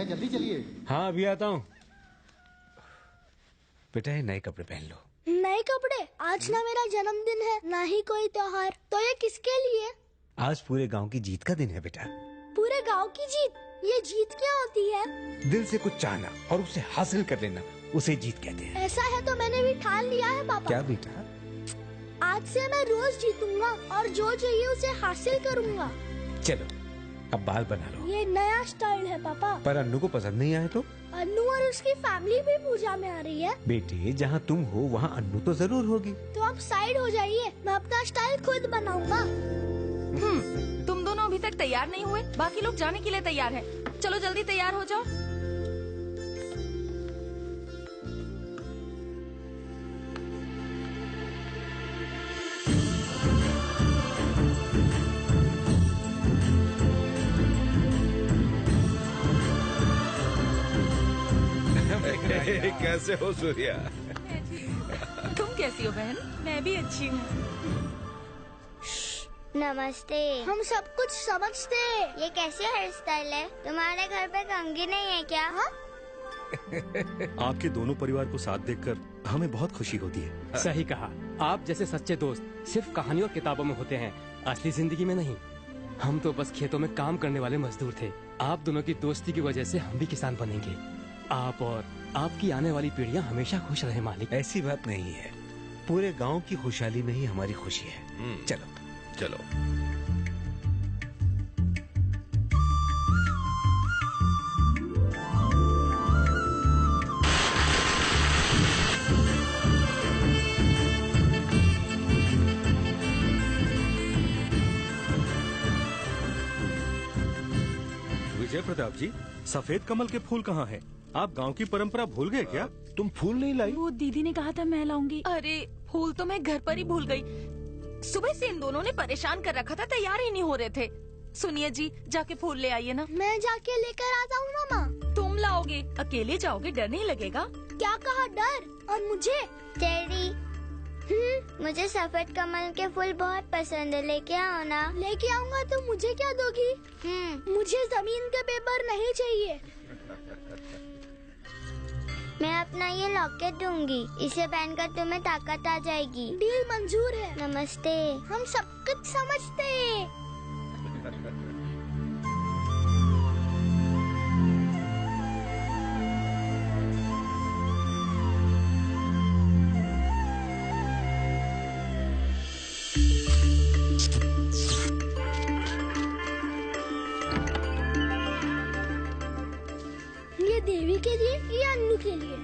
जल्दी चलिए। हाँ अभी आता हूँ। बेटा ये नए कपड़े पहन लो। नए कपड़े? आज ना मेरा जन्मदिन है ना ही कोई त्योहार, तो ये किसके लिए? आज पूरे गांव की जीत का दिन है बेटा। पूरे गांव की जीत? ये जीत क्या होती है? दिल से कुछ चाहना और उसे हासिल कर लेना, उसे जीत कहते हैं। ऐसा है तो मैंने भी ठान लिया है पापा। क्या बेटा? आज से मैं रोज जीतूंगा और जो चाहिए उसे हासिल करूंगा। चलो अब बाल बना लो। ये नया स्टाइल है पापा। पर अन्नू को पसंद नहीं आया तो? अन्नू और उसकी फैमिली भी पूजा में आ रही है। बेटे जहाँ तुम हो वहाँ अन्नू तो जरूर होगी। तो आप साइड हो जाइए, मैं अपना स्टाइल खुद बनाऊंगा। तुम दोनों अभी तक तैयार नहीं हुए, बाकी लोग जाने के लिए तैयार हैं। चलो जल्दी तैयार हो जाओ। कैसे हो सूर्या? तुम कैसी हो बहन? मैं भी अच्छी हूँ। नमस्ते। हम सब कुछ समझते। ये कैसे हेयर स्टाइल है? तुम्हारे घर पे कंघी नहीं है क्या? हाँ? आपके दोनों परिवार को साथ देखकर हमें बहुत खुशी होती है। सही कहा। आप जैसे सच्चे दोस्त सिर्फ कहानी और किताबों में होते हैं, असली जिंदगी में नहीं। हम तो बस खेतों में काम करने वाले मजदूर थे। आप दोनों की दोस्ती की वजह से हम भी किसान बनेंगे। आप और आपकी आने वाली पीढ़ियां हमेशा खुश रहे मालिक। ऐसी बात नहीं है, पूरे गांव की खुशहाली में ही हमारी खुशी है। चलो चलो। विजय प्रताप जी, सफेद कमल के फूल कहाँ हैं? आप गांव की परंपरा भूल गए क्या? तुम फूल नहीं लाई? वो दीदी ने कहा था मैं लाऊंगी। अरे फूल तो मैं घर पर ही भूल गई। सुबह से इन दोनों ने परेशान कर रखा था, तैयार ही नहीं हो रहे थे। सुनिए जी, जाके फूल ले आइए ना। मैं जाके लेकर आता हूँ ना माँ। तुम लाओगे? अकेले जाओगे? डर नहीं लगेगा? क्या कहा डर? और मुझे? डैडी, मुझे सफेद कमल के फूल बहुत पसंद है, लेके आओ ना। लेके आऊंगा तो मुझे क्या दोगी? मुझे जमीन के पेपर नहीं चाहिए। मैं अपना ये लॉकेट दूंगी, इसे पहनकर तुम्हें ताकत आ जाएगी। डील मंजूर है। नमस्ते। हम सब कुछ समझते हैं। ये देवी के लिए या अन्नू के लिए?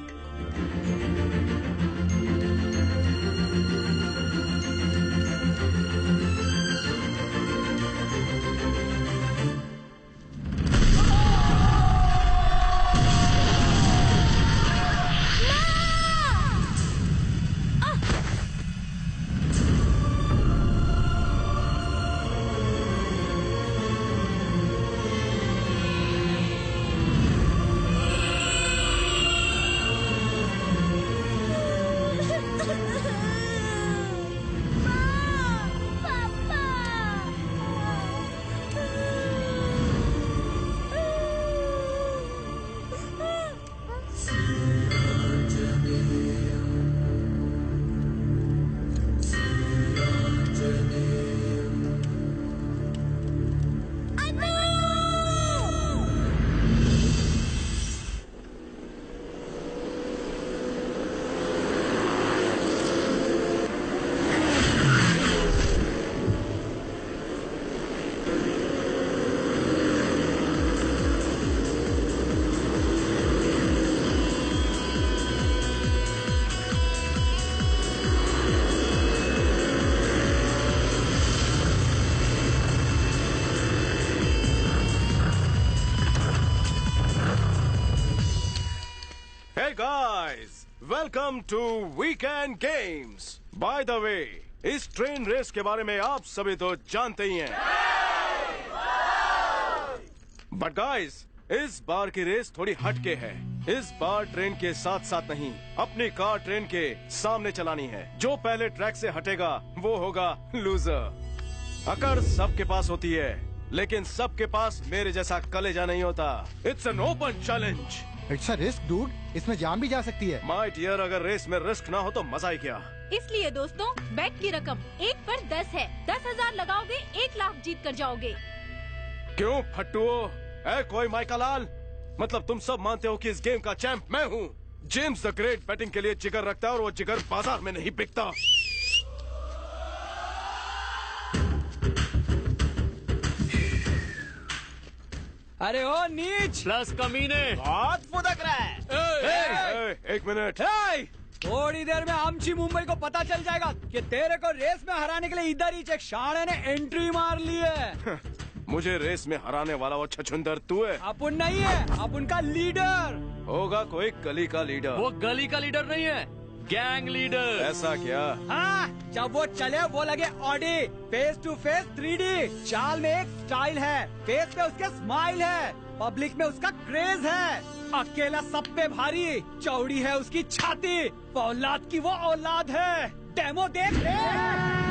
Welcome to weekend games. By the way, इस ट्रेन रेस के बारे में आप सभी तो जानते ही हैं, बट गाइस इस बार की रेस थोड़ी हटके है। इस बार ट्रेन के साथ साथ नहीं, अपनी कार ट्रेन के सामने चलानी है। जो पहले ट्रैक से हटेगा वो होगा लूजर। अकड़ सबके पास होती है, लेकिन सबके पास मेरे जैसा कलेजा नहीं होता। It's an open challenge. It's a risk dude, इसमें जान भी जा सकती है। माय डियर, अगर रेस में रिस्क ना हो तो मजा ही क्या। इसलिए दोस्तों, बेट की रकम 1 पर 10 है। 10,000 लगाओगे 1 लाख जीत कर जाओगे। क्यों फट्टुओ? है कोई माइका लाल? मतलब तुम सब मानते हो कि इस गेम का चैंप मैं हूँ। जेम्स द ग्रेट बैटिंग के लिए जिगर रखता है और वो जिगर बाजार में नहीं बिकता। अरे ओ नीच प्लस कमीने, बहुत फुदक रहा है। एक मिनट। थोड़ी देर में आमची मुंबई को पता चल जाएगा कि तेरे को रेस में हराने के लिए इधर ही एक शाणे ने एंट्री मार ली है। मुझे रेस में हराने वाला वो छछुंदर तू है। अपन नहीं है, अपन का लीडर होगा कोई गली का लीडर। वो गली का लीडर नहीं है, गैंग लीडर। ऐसा क्या? हाँ, जब वो चले वो लगे Audi. Face to face 3D। चाल में एक स्टाइल है, फेस पे उसके स्माइल है, पब्लिक में उसका क्रेज है। अकेला सब पे भारी, चौड़ी है उसकी छाती। औलाद की वो औलाद है। डेमो देख ले।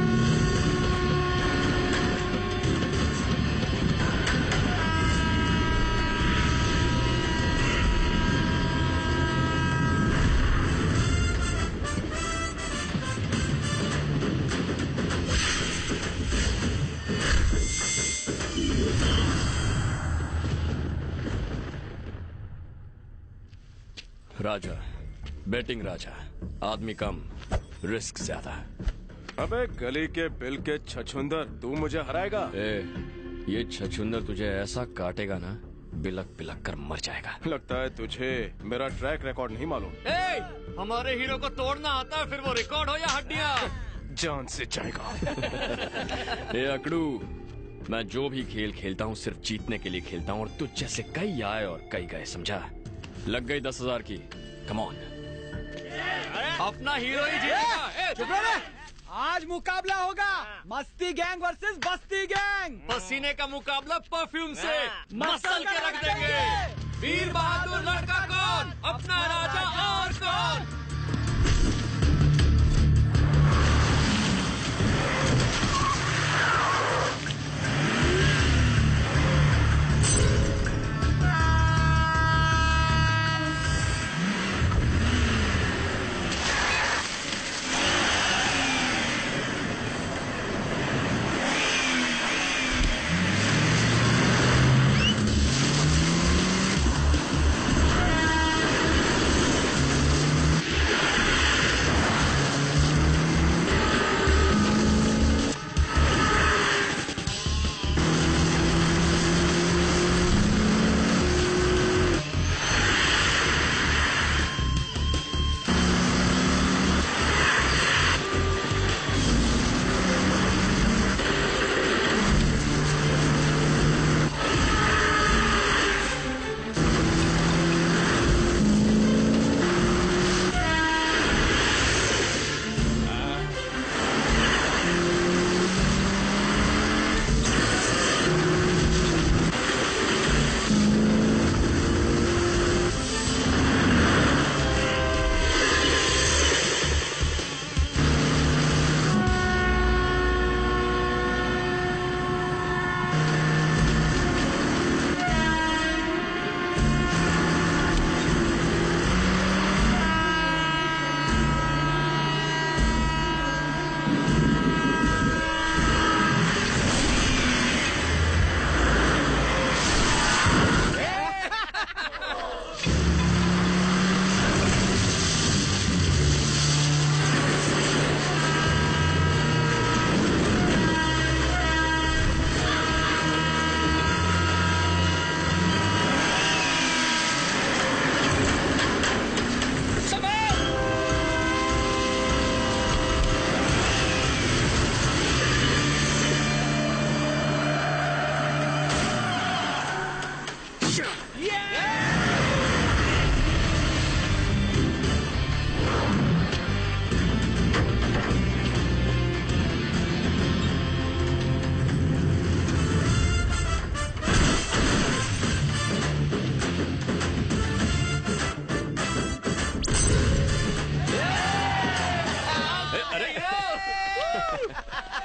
राजा, बैटिंग राजा, आदमी कम, रिस्क ज्यादा। अबे गली के बिल के छछुंदर, तू मुझे हराएगा? ये छछुंदर तुझे ऐसा काटेगा ना, बिलक बिलक कर मर जाएगा। लगता है तुझे मेरा ट्रैक रिकॉर्ड नहीं मालूम। हमारे हीरो को तोड़ना आता है, फिर वो रिकॉर्ड हो या हड्डियां। जान से जाएगा। अकड़ू, मैं जो भी खेल खेलता हूँ सिर्फ जीतने के लिए खेलता हूँ, और तुझ जैसे कई आए और कई गए, समझा? लग गई 10,000 की। कम ऑन, अपना हीरो ही जीतेगा। चुप रहे। आज मुकाबला होगा मस्ती गैंग वर्सेस बस्ती गैंग। पसीने का मुकाबला परफ्यूम से मसल के रख देंगे। वीर बहादुर लड़का कौन, अपना राजा और कौन?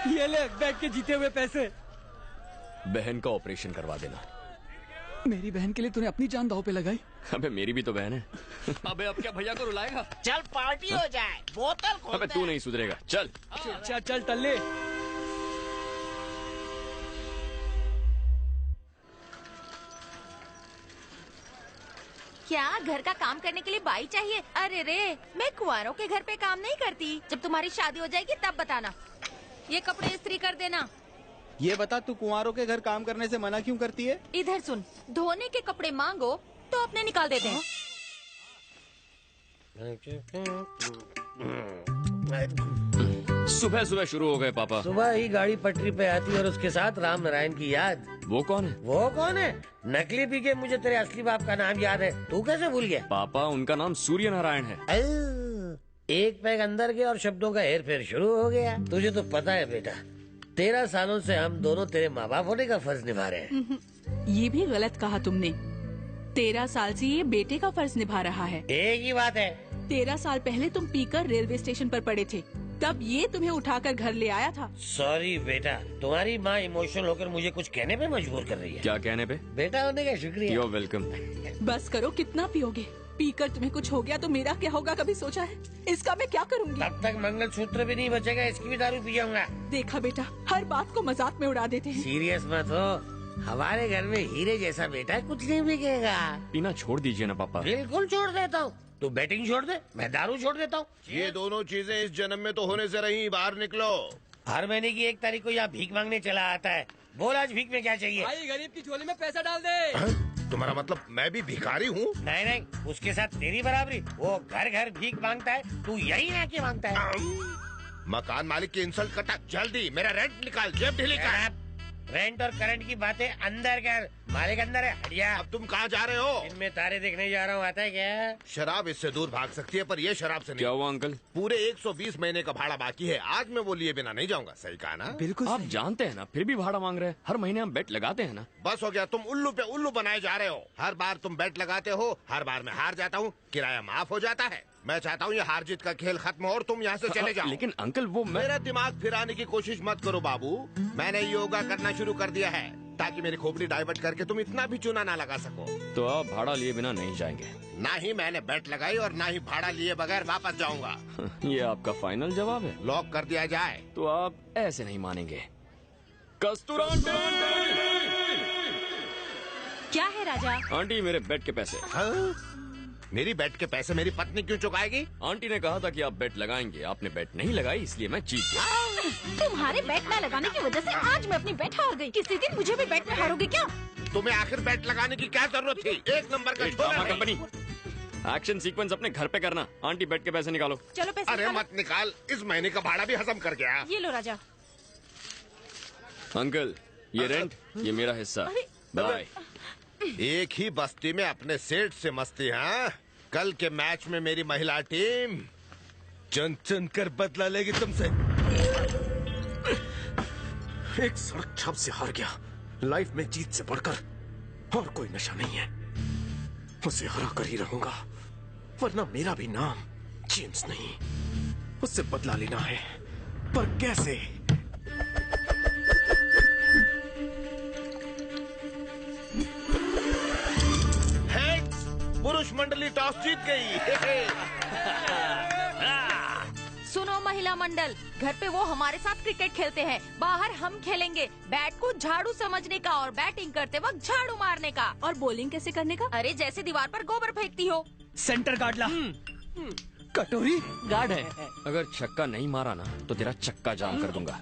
ये ले बैठ के जीते हुए पैसे। बहन का ऑपरेशन करवा देना। मेरी बहन के लिए तूने अपनी जान दांव पे लगाई। अबे मेरी भी तो बहन है। अबे अब क्या भैया को रुलाएगा? चल पार्टी हो जाए, बोतल खोलते अबे तू नहीं सुधरेगा, चल। चल चल टल्ले। क्या घर का काम करने के लिए बाई चाहिए? अरे रे, मैं कुंवारों के घर पे काम नहीं करती। जब तुम्हारी शादी हो जाएगी तब बताना। ये कपड़े इस्त्री कर देना। ये बता तू कुंवारों के घर काम करने से मना क्यों करती है? इधर सुन, धोने के कपड़े मांगो तो अपने निकाल देते हैं। सुबह सुबह शुरू हो गए पापा। सुबह ही गाड़ी पटरी पे आती और उसके साथ राम नारायण की याद। वो कौन है? वो कौन है? नकली पी के मुझे तेरे असली बाप का नाम याद है, तू कैसे भूल गया? पापा उनका नाम सूर्य नारायण है। एक पैग अंदर गया और शब्दों का हेर फेर शुरू हो गया। तुझे तो पता है बेटा, 13 सालों से हम दोनों तेरे माँ बाप होने का फर्ज निभा रहे हैं। ये भी गलत कहा तुमने। 13 साल से ये बेटे का फर्ज निभा रहा है। एक ही बात है। 13 साल पहले तुम पीकर रेलवे स्टेशन पर पड़े थे, तब ये तुम्हें उठाकर घर ले आया था। सॉरी बेटा, तुम्हारी माँ इमोशनल होकर मुझे कुछ कहने पे मजबूर कर रही है। क्या कहने पे? बेटा होने का शुक्रिया। You're welcome। बस करो, कितना पियोगे? पीकर तुम्हें कुछ हो गया तो मेरा क्या होगा, कभी सोचा है? इसका मैं क्या करूँगी? तब तक मंगलसूत्र भी नहीं बचेगा, इसकी भी दारू पी जाऊंगा। देखा बेटा, हर बात को मजाक में उड़ा देते हैं। सीरियस मत हो, हमारे घर में हीरे जैसा बेटा कुछ नहीं बिकेगा। पीना छोड़ दीजिए ना पापा। बिल्कुल छोड़ देता हूँ। तू बैटिंग छोड़ दे, मैं दारू छोड़ देता हूँ। ये दोनों चीजें इस जन्म में तो होने से रही। बाहर निकलो। हर महीने की 1 तारीख को यहाँ भीख मांगने चला आता है। बोल आज भीख में क्या चाहिए? भाई गरीब की झोली में पैसा डाल दे। तुम्हारा मतलब मैं भी भिखारी हूँ? नहीं नहीं, उसके साथ तेरी बराबरी। वो घर घर भीख मांगता है, तू यही आके मांगता है। मकान मालिक की इंसल्ट करता। जल्दी मेरा रेंट निकाल, जेब ढीली कर। रेंट और करंट की बातें अंदर कर, मालिक अंदर है, हटिया। अब तुम कहाँ जा रहे हो? इनमें तारे देखने जा रहा हूँ, आता है क्या? शराब इससे दूर भाग सकती है, पर ये शराब से नहीं। क्या हुआ अंकल? पूरे 120 महीने का भाड़ा बाकी है। आज मैं वो लिए बिना नहीं जाऊंगा। सही कहा ना? बिल्कुल। आप जानते हैं ना, फिर भी भाड़ा मांग रहे हैं। हर महीने हम बेट लगाते हैं ना। बस हो गया, तुम उल्लू पे उल्लू बनाए जा रहे हो। हर बार तुम बेट लगाते हो, हर बार मैं हार जाता हूँ, किराया माफ हो जाता है। मैं चाहता हूँ ये हार जीत का खेल खत्म हो और तुम यहाँ से चले जाओ। लेकिन अंकल वो मेरा दिमाग फिराने की कोशिश मत करो बाबू। मैंने योगा करना शुरू कर दिया है ताकि मेरी खोपड़ी डाइवर्ट करके तुम इतना भी चूना ना लगा सको। तो आप भाड़ा लिए बिना नहीं जाएंगे? ना ही मैंने बेट लगाई और ना ही भाड़ा लिए बगैर वापस जाऊंगा। ये आपका फाइनल जवाब है? लॉक कर दिया जाए। तो आप ऐसे नहीं मानेंगे। कस्तूरा आंटी! क्या है राजा? आंटी मेरे बेट के पैसे। हाँ? मेरी बेट के पैसे मेरी पत्नी क्यों चुकाएगी? आंटी ने कहा था कि आप बेट लगाएंगे, आपने बेट नहीं लगाई, इसलिए मैं जीत गया। तुम्हारे बेट न लगाने की वजह से आज मैं अपनी बेट हार गई। किसी दिन मुझे भी बेट में हारोगे क्या? तुम्हें आखिर बेट लगाने की क्या जरूरत थी? एक नंबर का ड्रामा कंपनी। एक्शन सीक्वेंस अपने घर पे करना। आंटी बेट के पैसे निकालो। चलो पैसे अरे मत निकाल, इस महीने का भाड़ा भी हजम कर गया। ये लो राजा। अंकल ये रेंट, ये मेरा हिस्सा। बाय। एक ही बस्ती में अपने सेठ से मस्ती। हाँ, कल के मैच में मेरी महिला टीम चुन चुन कर बदला लेगी तुमसे। एक सड़क छाप से हार गया। लाइफ में जीत से बढ़कर और कोई नशा नहीं है। उसे हरा कर ही रहूंगा, वरना मेरा भी नाम जेम्स नहीं। उससे बदला लेना है, पर कैसे? पुरुष मंडली टॉस जीत गई। सुनो महिला मंडल, घर पे वो हमारे साथ क्रिकेट खेलते हैं, बाहर हम खेलेंगे। बैट को झाड़ू समझने का और बैटिंग करते वक्त झाड़ू मारने का। और बॉलिंग कैसे करने का? अरे जैसे दीवार पर गोबर फेंकती हो। सेंटर गार्ड ला। कटोरी गार्ड है। अगर छक्का नहीं मारा ना तो तेरा चक्का जाम कर दूंगा।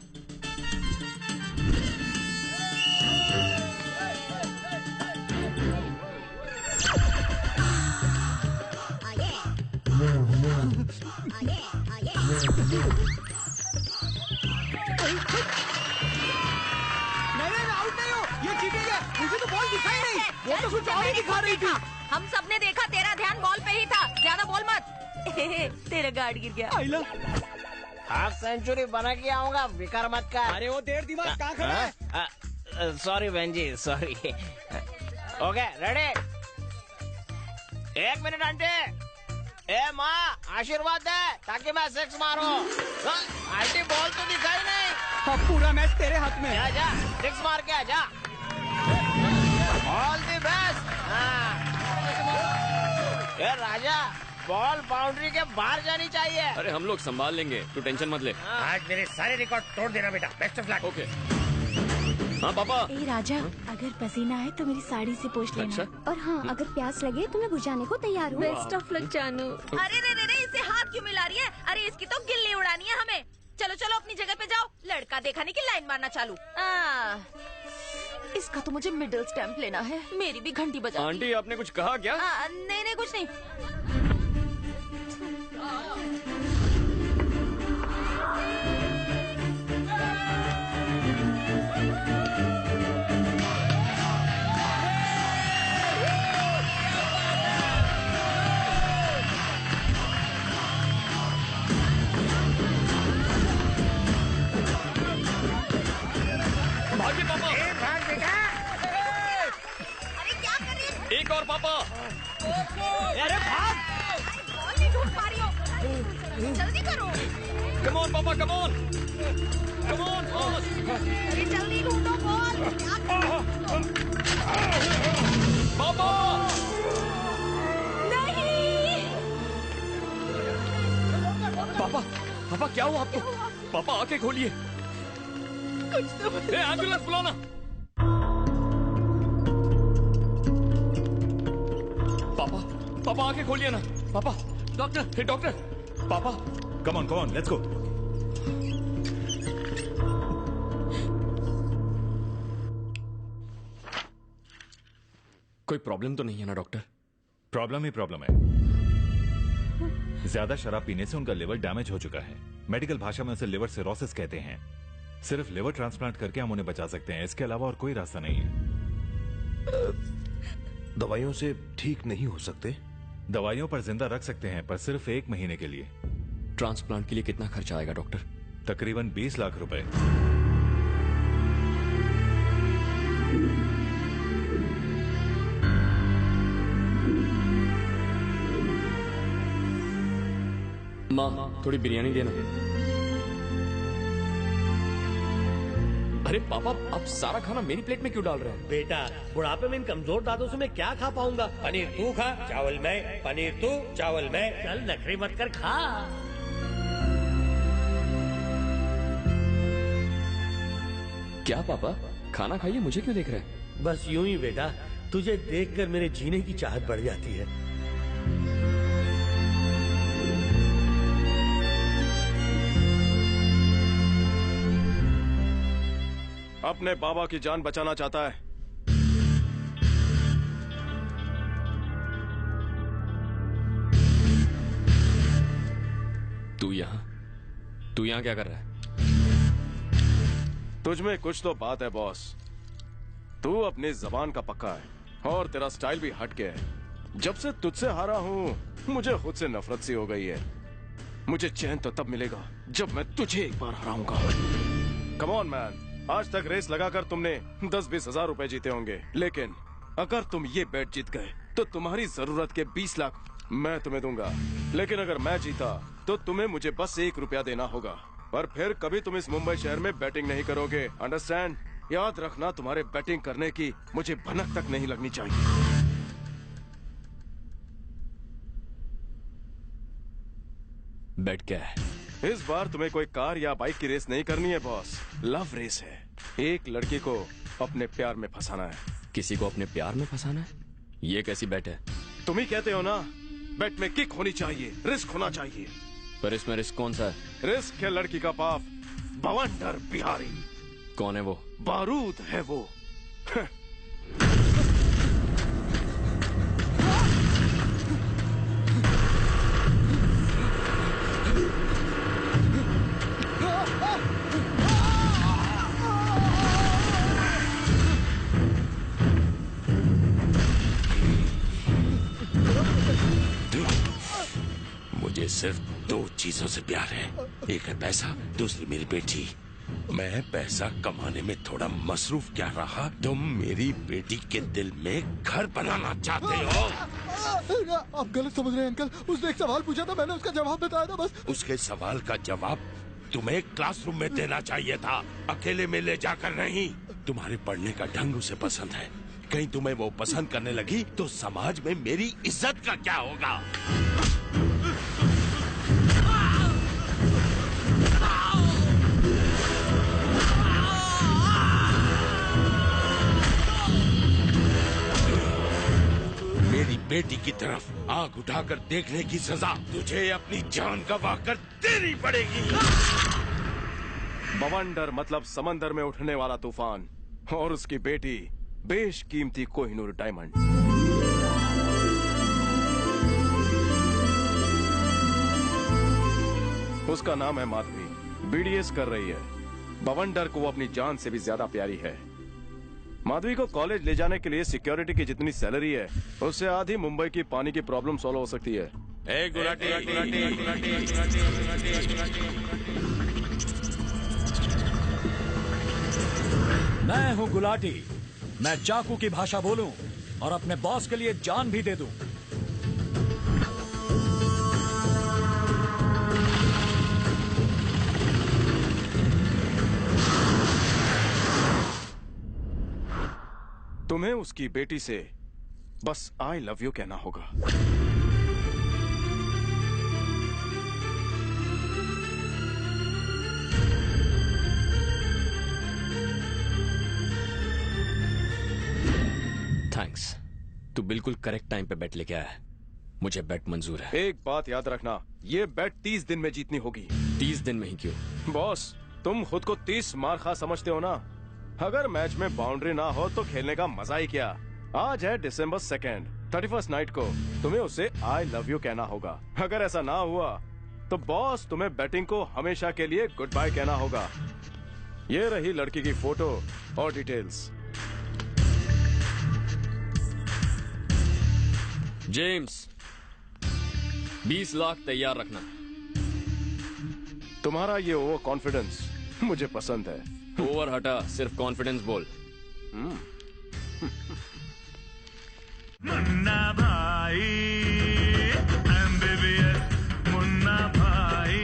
नहीं आउट नहीं हो, ये चीटिंग है। मुझे तो बॉल दिखाई नहीं, वो तो कुछ और ही दिखा रही थी। हम सबने देखा, तेरा ध्यान बॉल पे ही था। ज्यादा बोल मत। तेरा गार्ड गिर गया। हाफ सेंचुरी बना के आऊंगा, विकार मत कर। अरे वो देर दिमाग कहाँ खड़ा है? सॉरी बहन जी, sorry. Okay ready? 1 minute aunty. ए माँ आशीर्वाद दे ताकि मैं 6 मारूं। आंटी बॉल तो दिखाई नहीं। अब पूरा मैच तेरे हाथ में। जा 6 मार के आ जा। ए राजा, बॉल बाउंड्री के बाहर जानी चाहिए। अरे हम लोग संभाल लेंगे, तू टेंशन मत ले। आज मेरे सारे रिकॉर्ड तोड़ देना बेटा। Best of luck. ओके। हाँ पापा। ए राजा, अगर पसीना है तो मेरी साड़ी से पोंछ लेना। अच्छा? और हाँ, अगर प्यास लगे तो मैं बुझाने को तैयार हूँ। बेस्ट ऑफ लक जानू। अरे रे रे रे, इसे हाथ क्यों मिला रही है? अरे इसकी तो गिल्ली उड़ानी है हमें। चलो चलो अपनी जगह पे जाओ, लड़का दिखाने की लाइन मारना चालू। इसका तो मुझे मिडिल स्टैम्प लेना है। मेरी भी घंटी बजा। आंटी आपने कुछ कहा क्या? नहीं नहीं कुछ नहीं। भागे पापा। भाग बेटा। अरे क्या कर रही है? एक और पापा। अरे भाग। बॉल नहीं ढूंढ पा रही हो। जल्दी करो। कम ऑन पापा, come on. Come on boss. अरे जल्दी ढूंढो बॉल। पापा। नहीं। पापा, पापा क्या हुआ आपको? पापा आंखें खोलिए। कुछ तो ए, एम्बुलेंस बुलाना। पापा, पापा आंखें खोलिए ना। पापा, डॉक्टर, हे डॉक्टर। पापा, कम ऑन, लेट्स गो। कोई प्रॉब्लम तो नहीं है ना डॉक्टर? प्रॉब्लम ही प्रॉब्लम है। ज्यादा शराब पीने से उनका लिवर डैमेज हो चुका है। मेडिकल भाषा में उसे लिवर सिरोसिस कहते हैं। सिर्फ लिवर ट्रांसप्लांट करके हम उन्हें बचा सकते हैं, इसके अलावा और कोई रास्ता नहीं है। दवाइयों से ठीक नहीं हो सकते? दवाइयों पर जिंदा रख सकते हैं, पर सिर्फ 1 महीने के लिए। ट्रांसप्लांट के लिए कितना खर्चा आएगा डॉक्टर? तकरीबन 20 लाख रुपए। माँ, थोड़ी बिरयानी देना। अरे पापा, आप सारा खाना मेरी प्लेट में क्यों डाल रहे हैं? बेटा, बुढ़ापे में इन कमजोर दादों से मैं क्या खा पाऊंगा? पनीर तू खा, चावल मैं। पनीर तू, चावल मैं। चल नखरे मत कर, खा। क्या पापा, खाना खाइए, मुझे क्यों देख रहे हैं? बस यूं ही बेटा, तुझे देखकर मेरे जीने की चाहत बढ़ जाती है। अपने बाबा की जान बचाना चाहता है। तू यहाँ क्या कर रहा है? तुझमें कुछ तो बात है बॉस। तू अपनी जबान का पक्का है और तेरा स्टाइल भी हट के है। जब से तुझसे हारा हूँ मुझे खुद से नफरत सी हो गई है। मुझे चैन तो तब मिलेगा जब मैं तुझे एक बार हराऊंगा। कम ऑन मैन, आज तक रेस लगाकर तुमने 10-20 हजार रुपए जीते होंगे, लेकिन अगर तुम ये बेट जीत गए तो तुम्हारी जरूरत के 20 लाख मैं तुम्हें दूंगा। लेकिन अगर मैं जीता तो तुम्हें मुझे बस 1 रुपया देना होगा। और फिर कभी तुम इस मुंबई शहर में बैटिंग नहीं करोगे, अंडरस्टैंड? याद रखना, तुम्हारे बैटिंग करने की मुझे भनक तक नहीं लगनी चाहिए। बैट क्या है? इस बार तुम्हें कोई कार या बाइक की रेस नहीं करनी है बॉस, लव रेस है। एक लड़की को अपने प्यार में फंसाना है। किसी को अपने प्यार में फंसाना है? ये कैसी बैट है? तुम ही कहते हो ना, बैट में किक होनी चाहिए, रिस्क होना चाहिए। पर इसमें रिस्क कौन सा है? रिस्क है लड़की का बाप, बवंडर बिहारी। कौन है वो? बारूद है वो। मुझे सिर्फ 2 चीजों से प्यार है, एक है पैसा, दूसरी मेरी बेटी। मैं पैसा कमाने में थोड़ा मसरूफ क्या रहा, तुम मेरी बेटी के दिल में घर बनाना चाहते हो। आप गलत समझ रहे हैं अंकल, उसने एक सवाल पूछा था, मैंने उसका जवाब बताया था बस। उसके सवाल का जवाब तुम्हें क्लासरूम में देना चाहिए था, अकेले में ले जाकर नहीं। तुम्हारे पढ़ने का ढंग उसे पसंद है, कहीं तुम्हें वो पसंद करने लगी तो समाज में मेरी इज्जत का क्या होगा? मेरी बेटी की तरफ आंख उठाकर देखने की सजा तुझे अपनी जान गंवाकर देनी पड़ेगी। बवंडर मतलब समंदर में उठने वाला तूफान, और उसकी बेटी बेशकीमती कोहिनूर डायमंड। उसका नाम है माधवी, बीडीएस कर रही है। बवंडर को वो अपनी जान से भी ज्यादा प्यारी है। माधवी को कॉलेज ले जाने के लिए सिक्योरिटी की जितनी सैलरी है उससे आधी मुंबई की पानी की प्रॉब्लम सॉल्व हो सकती है। मैं हूँ गुलाटी। मैं चाकू की भाषा बोलूं और अपने बॉस के लिए जान भी दे दूं। तुम्हें उसकी बेटी से बस आई लव यू कहना होगा। थैंक्स, तू बिल्कुल करेक्ट टाइम पे बेट लेके आया है। मुझे बेट मंजूर है। एक बात याद रखना, ये बेट 30 दिन में जीतनी होगी। 30 दिन में ही क्यों? बॉस, तुम खुद को 30 मार खा समझते हो ना। अगर मैच में बाउंड्री ना हो तो खेलने का मजा ही क्या। आज है December 2nd, 31st नाइट को तुम्हें उसे आई लव यू कहना होगा। अगर ऐसा ना हुआ तो बॉस तुम्हें बैटिंग को हमेशा के लिए गुड बाय कहना होगा। ये रही लड़की की फोटो और डिटेल्स। जेम्स, 20 लाख तैयार रखना। तुम्हारा ये ओवर कॉन्फिडेंस मुझे पसंद है। ओवर हटा, सिर्फ कॉन्फिडेंस बोल। मुन्ना भाई, MBBS मुन्ना भाई,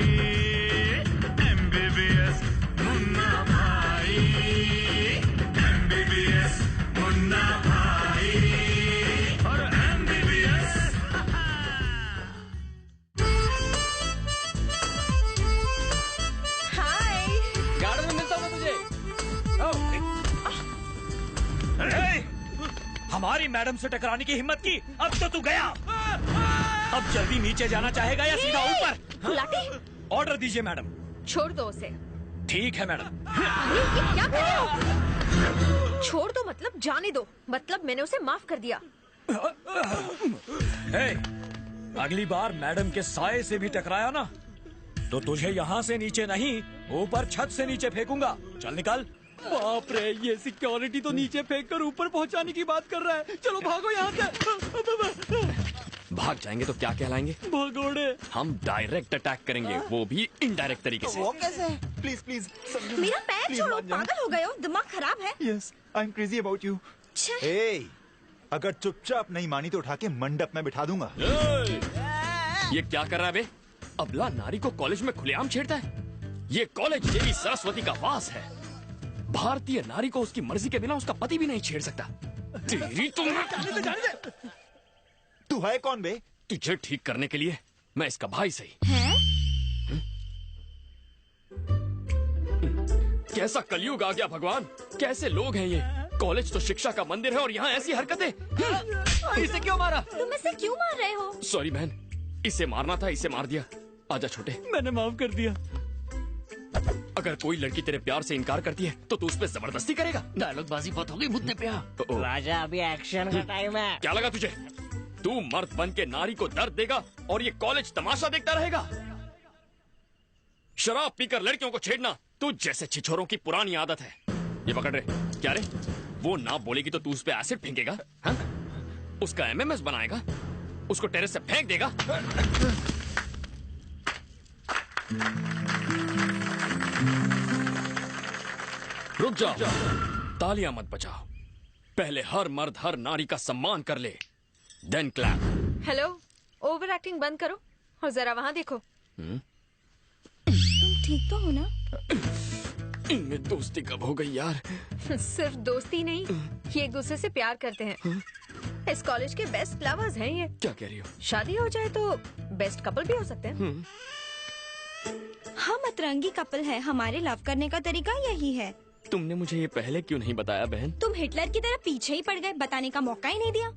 MBBS मुन्ना भाई, MBBS मुन्ना भाई और MBBS। हाय, गार्डन में मिलता हूँ मैं तुझे। हमारी मैडम से टकराने की हिम्मत की, अब तो तू गया। अब जल्दी नीचे जाना चाहेगा या सीधा ऊपर? गुलाटी, ऑर्डर दीजिए मैडम। छोड़ दो उसे। ठीक है मैडम। अरे ये क्या कर रहे हो? छोड़ दो मतलब जाने दो, मतलब मैंने उसे माफ कर दिया। अगली बार मैडम के साए से भी टकराया ना तो तुझे यहाँ से नीचे नहीं, ऊपर छत से नीचे फेंकूंगा। चल निकल। बाप रे, ये सिक्योरिटी तो नीचे फेंक कर ऊपर पहुंचाने की बात कर रहा है। चलो भागो यहाँ से। भाग जाएंगे तो क्या कहलाएंगे? भगोड़े। हम डायरेक्ट अटैक करेंगे, वो भी इनडायरेक्ट तरीके से। वो कैसे? प्लीज प्लीज मेरा पैर छोड़ो, पागल हो गए हो, दिमाग खराब है। Yes, I am crazy about you. अगर चुपचाप नहीं मानी तो उठा के मंडप में बिठा दूंगा। ये क्या कर रहा है बे? अबला नारी को कॉलेज में खुलेआम छेड़ता है। ये कॉलेज देवी सरस्वती का वास है। भारतीय नारी को उसकी मर्जी के बिना उसका पति भी नहीं छेड़ सकता। तेरी तो जाने दे। तू है कौन बे? तुझे ठीक करने के लिए मैं इसका भाई सही। कैसा कलयुग आ गया भगवान, कैसे लोग हैं ये। कॉलेज तो शिक्षा का मंदिर है और यहाँ ऐसी हरकतें। इसे क्यों मारा? तुम इसे क्यों मार रहे हो? सॉरी बहन, इसे मारना था, इसे मार दिया। आजा छोटे। मैंने माफ कर दिया। अगर कोई लड़की तेरे प्यार से इनकार करती है तो तू उस पर जबरदस्ती करेगा। डायलॉग बाजी बहुत हो गई मुझे पे। राजा, अभी एक्शन का टाइम है। क्या लगा तुझे? तू मर्द बन के नारी को दर्द देगा और ये कॉलेज तमाशा देखता रहेगा? शराब पीकर लड़कियों को छेड़ना तू जैसे छिछोरों की पुरानी आदत है। ये पकड़ रहे क्या रे? वो ना बोलेगी तो तू उस पे एसिड फेंकेगा, हाँ? उसका MMS बनाएगा, उसको टेरेस से फेंक देगा। रुक जाओ, तालियां मत बजाओ। पहले हर मर्द हर नारी का सम्मान कर ले, then clap. Hello, over acting बंद करो और जरा वहाँ देखो। तुम ठीक तो हो ना? इनमें दोस्ती कब हो गई यार? सिर्फ दोस्ती नहीं, ये एक दूसरे से प्यार करते हैं। इस कॉलेज के बेस्ट लवर्स हैं ये। क्या कह रही हो? शादी हो जाए तो बेस्ट कपल भी हो सकते हैं। हम अतरंगी कपल हैं, हमारे लव करने का तरीका यही है। तुमने मुझे ये पहले क्यों नहीं बताया बहन? तुम हिटलर की तरह पीछे ही पड़ गए, बताने का मौका ही नहीं दिया।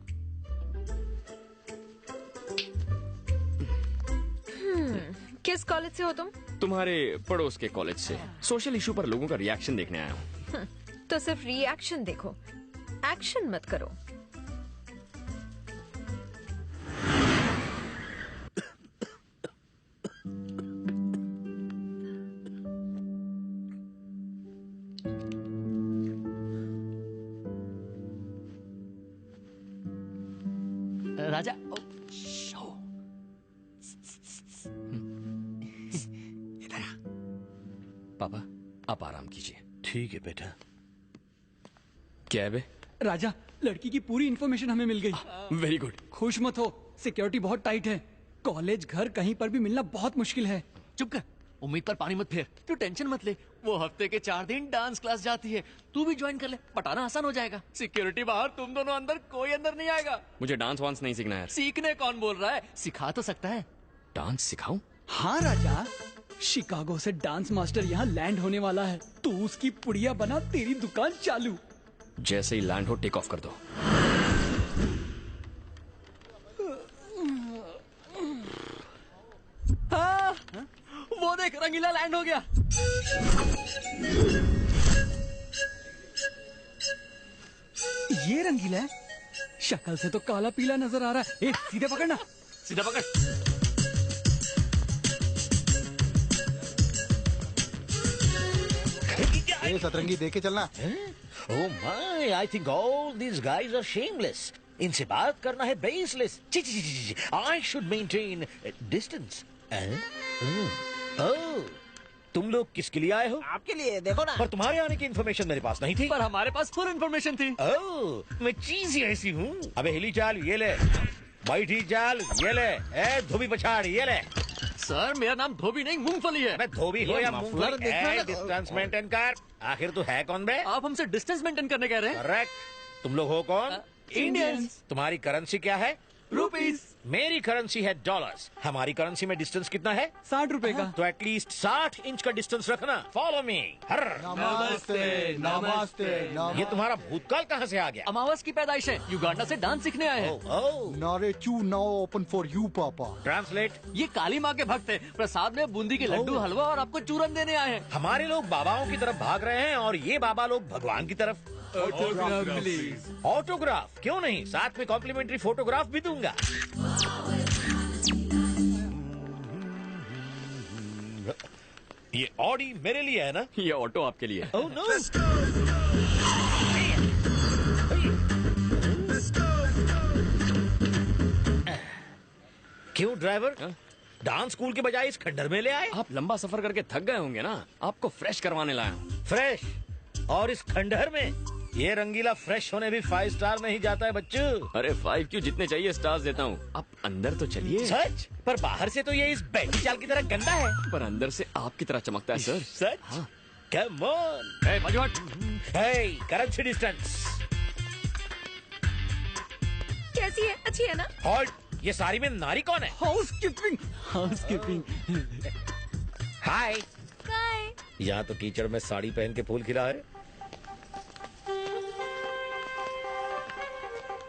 किस कॉलेज से हो तुम? तुम्हारे पड़ोस के कॉलेज से। सोशल इशू पर लोगों का रिएक्शन देखने आया हूँ। तो सिर्फ रिएक्शन देखो, एक्शन मत करो। राजा पापा आप आराम कीजिए। ठीक है बेटा। क्या है बे? राजा, लड़की की पूरी इन्फॉर्मेशन हमें मिल गई। Very good. खुश मत हो, सिक्योरिटी बहुत टाइट है। कॉलेज घर कहीं पर भी मिलना बहुत मुश्किल है। चुप कर, उम्मीद पर पानी मत फेर। तू टेंशन मत ले, वो हफ्ते के 4 दिन डांस क्लास जाती है, तू भी ज्वाइन कर ले, पटाना आसान हो जाएगा। सिक्योरिटी बाहर, तुम दोनों अंदर, कोई अंदर नहीं आएगा। मुझे डांस वांस नहीं सीखना है। सीखने कौन बोल रहा है, सिखा तो सकता है। डांस सिखाऊं? हाँ राजा, शिकागो से डांस मास्टर यहाँ लैंड होने वाला है। तू उसकी पुड़िया बना, तेरी दुकान चालू। जैसे ही लैंड हो टेक ऑफ कर दो। हाँ, वो देख, रंगीला लैंड हो गया। ये रंगीला है? शक्ल से तो काला पीला नजर आ रहा है। सीधे पकड़ना। सीधा पकड़। सतरंगी देखे चलना। Oh my, I think all these guys are shameless. इनसे बात करना है baseless. I should maintain distance. Oh, तुम लोग किसके लिए आए हो? आपके लिए, देखो ना। पर तुम्हारे आने की इन्फॉर्मेशन मेरे पास नहीं थी। पर हमारे पास फुल इन्फॉर्मेशन थी। ओह, मैं चीज ही ऐसी हूँ। अबे हिली चाल, ये ले। बैठी चाल, ये ले। धोबी पछाड़, ये ले। सर, मेरा नाम धोबी नहीं, मूंगफली है। मैं धोबी हो या मूंगफली, डिस्टेंस मेंटेन कर। आखिर तू है कौन बे? आप हमसे डिस्टेंस मेंटेन करने कह रहे हैं। करेक्ट। तुम लोग हो कौन? इंडियंस। तुम्हारी करेंसी क्या है? रुपीस। मेरी करेंसी है डॉलर्स। हमारी करेंसी में डिस्टेंस कितना है? 60 रुपए का। तो एटलीस्ट 60 इंच का डिस्टेंस रखना। Follow me. नमस्ते नमस्ते। ये तुम्हारा भूतकाल कहाँ से आ गया? अमावस की पैदाइश है, युगांडा से डांस सीखने आए हैं। नारेचू नाउ ओपन फॉर यू पापा। ट्रांसलेट। ये काली माँ के भक्त हैं, प्रसाद में बूंदी के लड्डू, हलवा और आपको चूरन देने आए हैं। हमारे लोग बाबाओं की तरफ भाग रहे हैं और ये बाबा लोग भगवान की तरफ। ऑटोग्राफ क्यों नहीं, साथ में कॉम्प्लीमेंट्री फोटोग्राफ भी दूंगा। ये ऑडी मेरे लिए है ना? ये ऑटो आपके लिए। Oh no. क्यों ड्राइवर, डांस स्कूल के बजाय इस खंडर में ले आए? आप लंबा सफर करके थक गए होंगे ना, आपको फ्रेश करवाने लाया हूँ। फ्रेश? और इस खंडहर में? ये रंगीला फ्रेश होने भी 5 स्टार नहीं जाता है बच्चों। अरे 5 क्यों, जितने चाहिए स्टार्स देता हूँ। आप अंदर तो चलिए। सच? पर बाहर से तो ये इस बैठी चाल की तरह गंदा है, पर अंदर से आपकी तरह चमकता है सर। सच? हाँ। Come on. Currency distance. कैसी है? अच्छी है ना? हॉल्ट, ये सारी में नारी कौन है? हाउसकीपिंग। हाउसकीपिंग। हाय। यहाँ तो कीचड़ में साड़ी पहन के फूल खिला है।